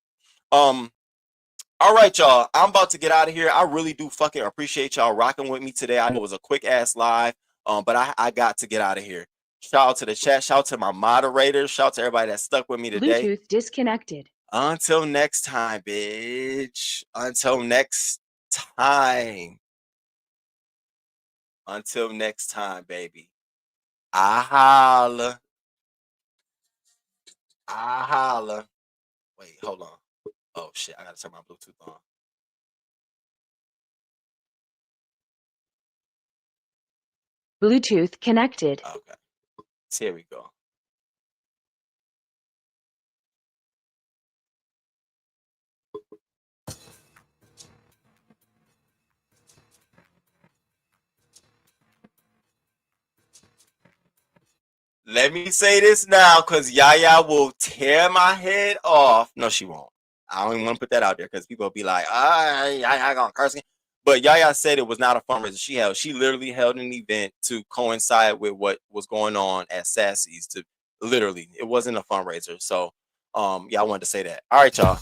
All right, y'all. I'm about to get out of here. I really do fucking appreciate y'all rocking with me today. I know it was a quick ass live, but I got to get out of here. Shout out to the chat. Shout out to my moderators. Shout out to everybody that stuck with me today. Bluetooth disconnected. Until next time, bitch. Until next time. Until next time, baby. I holla. I holla. Wait, hold on. Oh, shit. I got to turn my Bluetooth on. Bluetooth connected. Okay. So here we go. Let me say this now, because Yaya will tear my head off. No, she won't. I don't even want to put that out there because people will be like, Yaya gonna curse me. But Yaya said it was not a fundraiser she literally held an event to coincide with what was going on at Sassy's. It wasn't a fundraiser. So yeah, I wanted to say that. All right, y'all.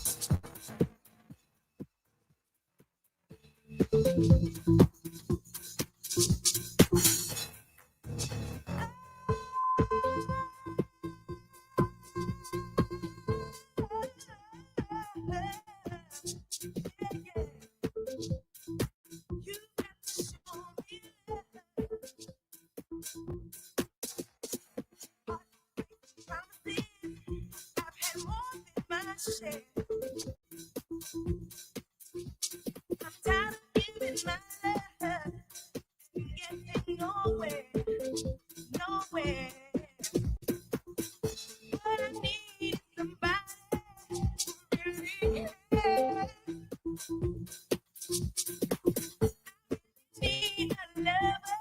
I'm tired of giving my love and getting nowhere. What I need is somebody who really cares. Need a lover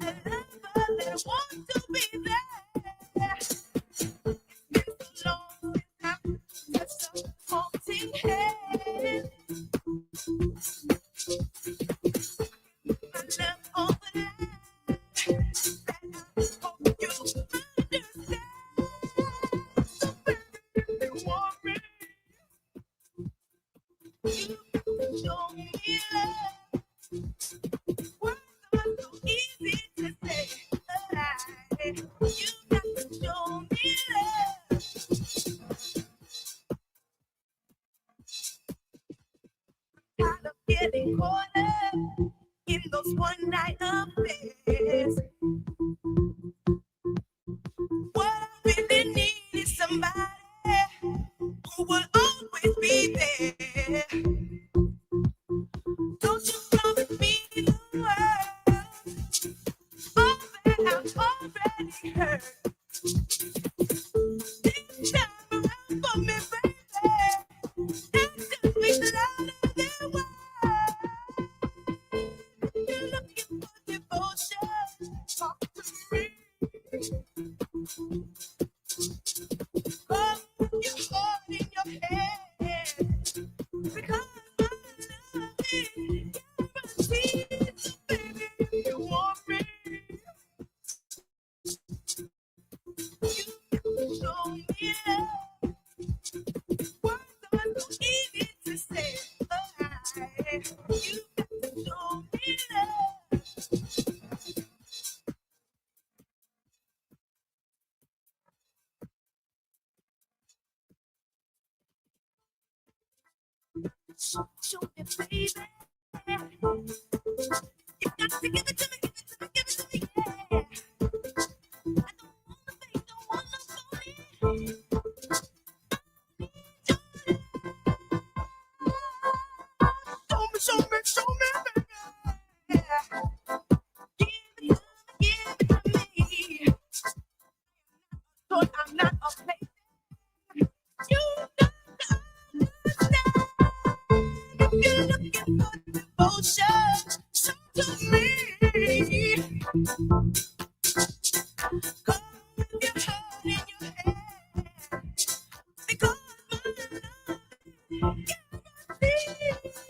that wants to be there. It's been so long since I've touched a haunting head. getting caught up in those one night affairs. What I really need is somebody who will always be there. Don't you promise me the world, all that I've already heard. This time around for me, baby, that could be louder than words. You're looking for devotion, talk to me. Oh, your heart in your head, because my love is guaranteed. So baby, if you want me, you can show me love. Words are so easy to say, but you got to show me love. Show me, baby. You got to give it to me, give it to me, give it to me, yeah. I don't wanna be, don't wanna phony. Show me, baby. Yeah. Give it to me. Lord, I'm not a plaything. You don't understand. If you're looking for devotion, show to me. Come with your heart in your hand, because my love is guaranteed.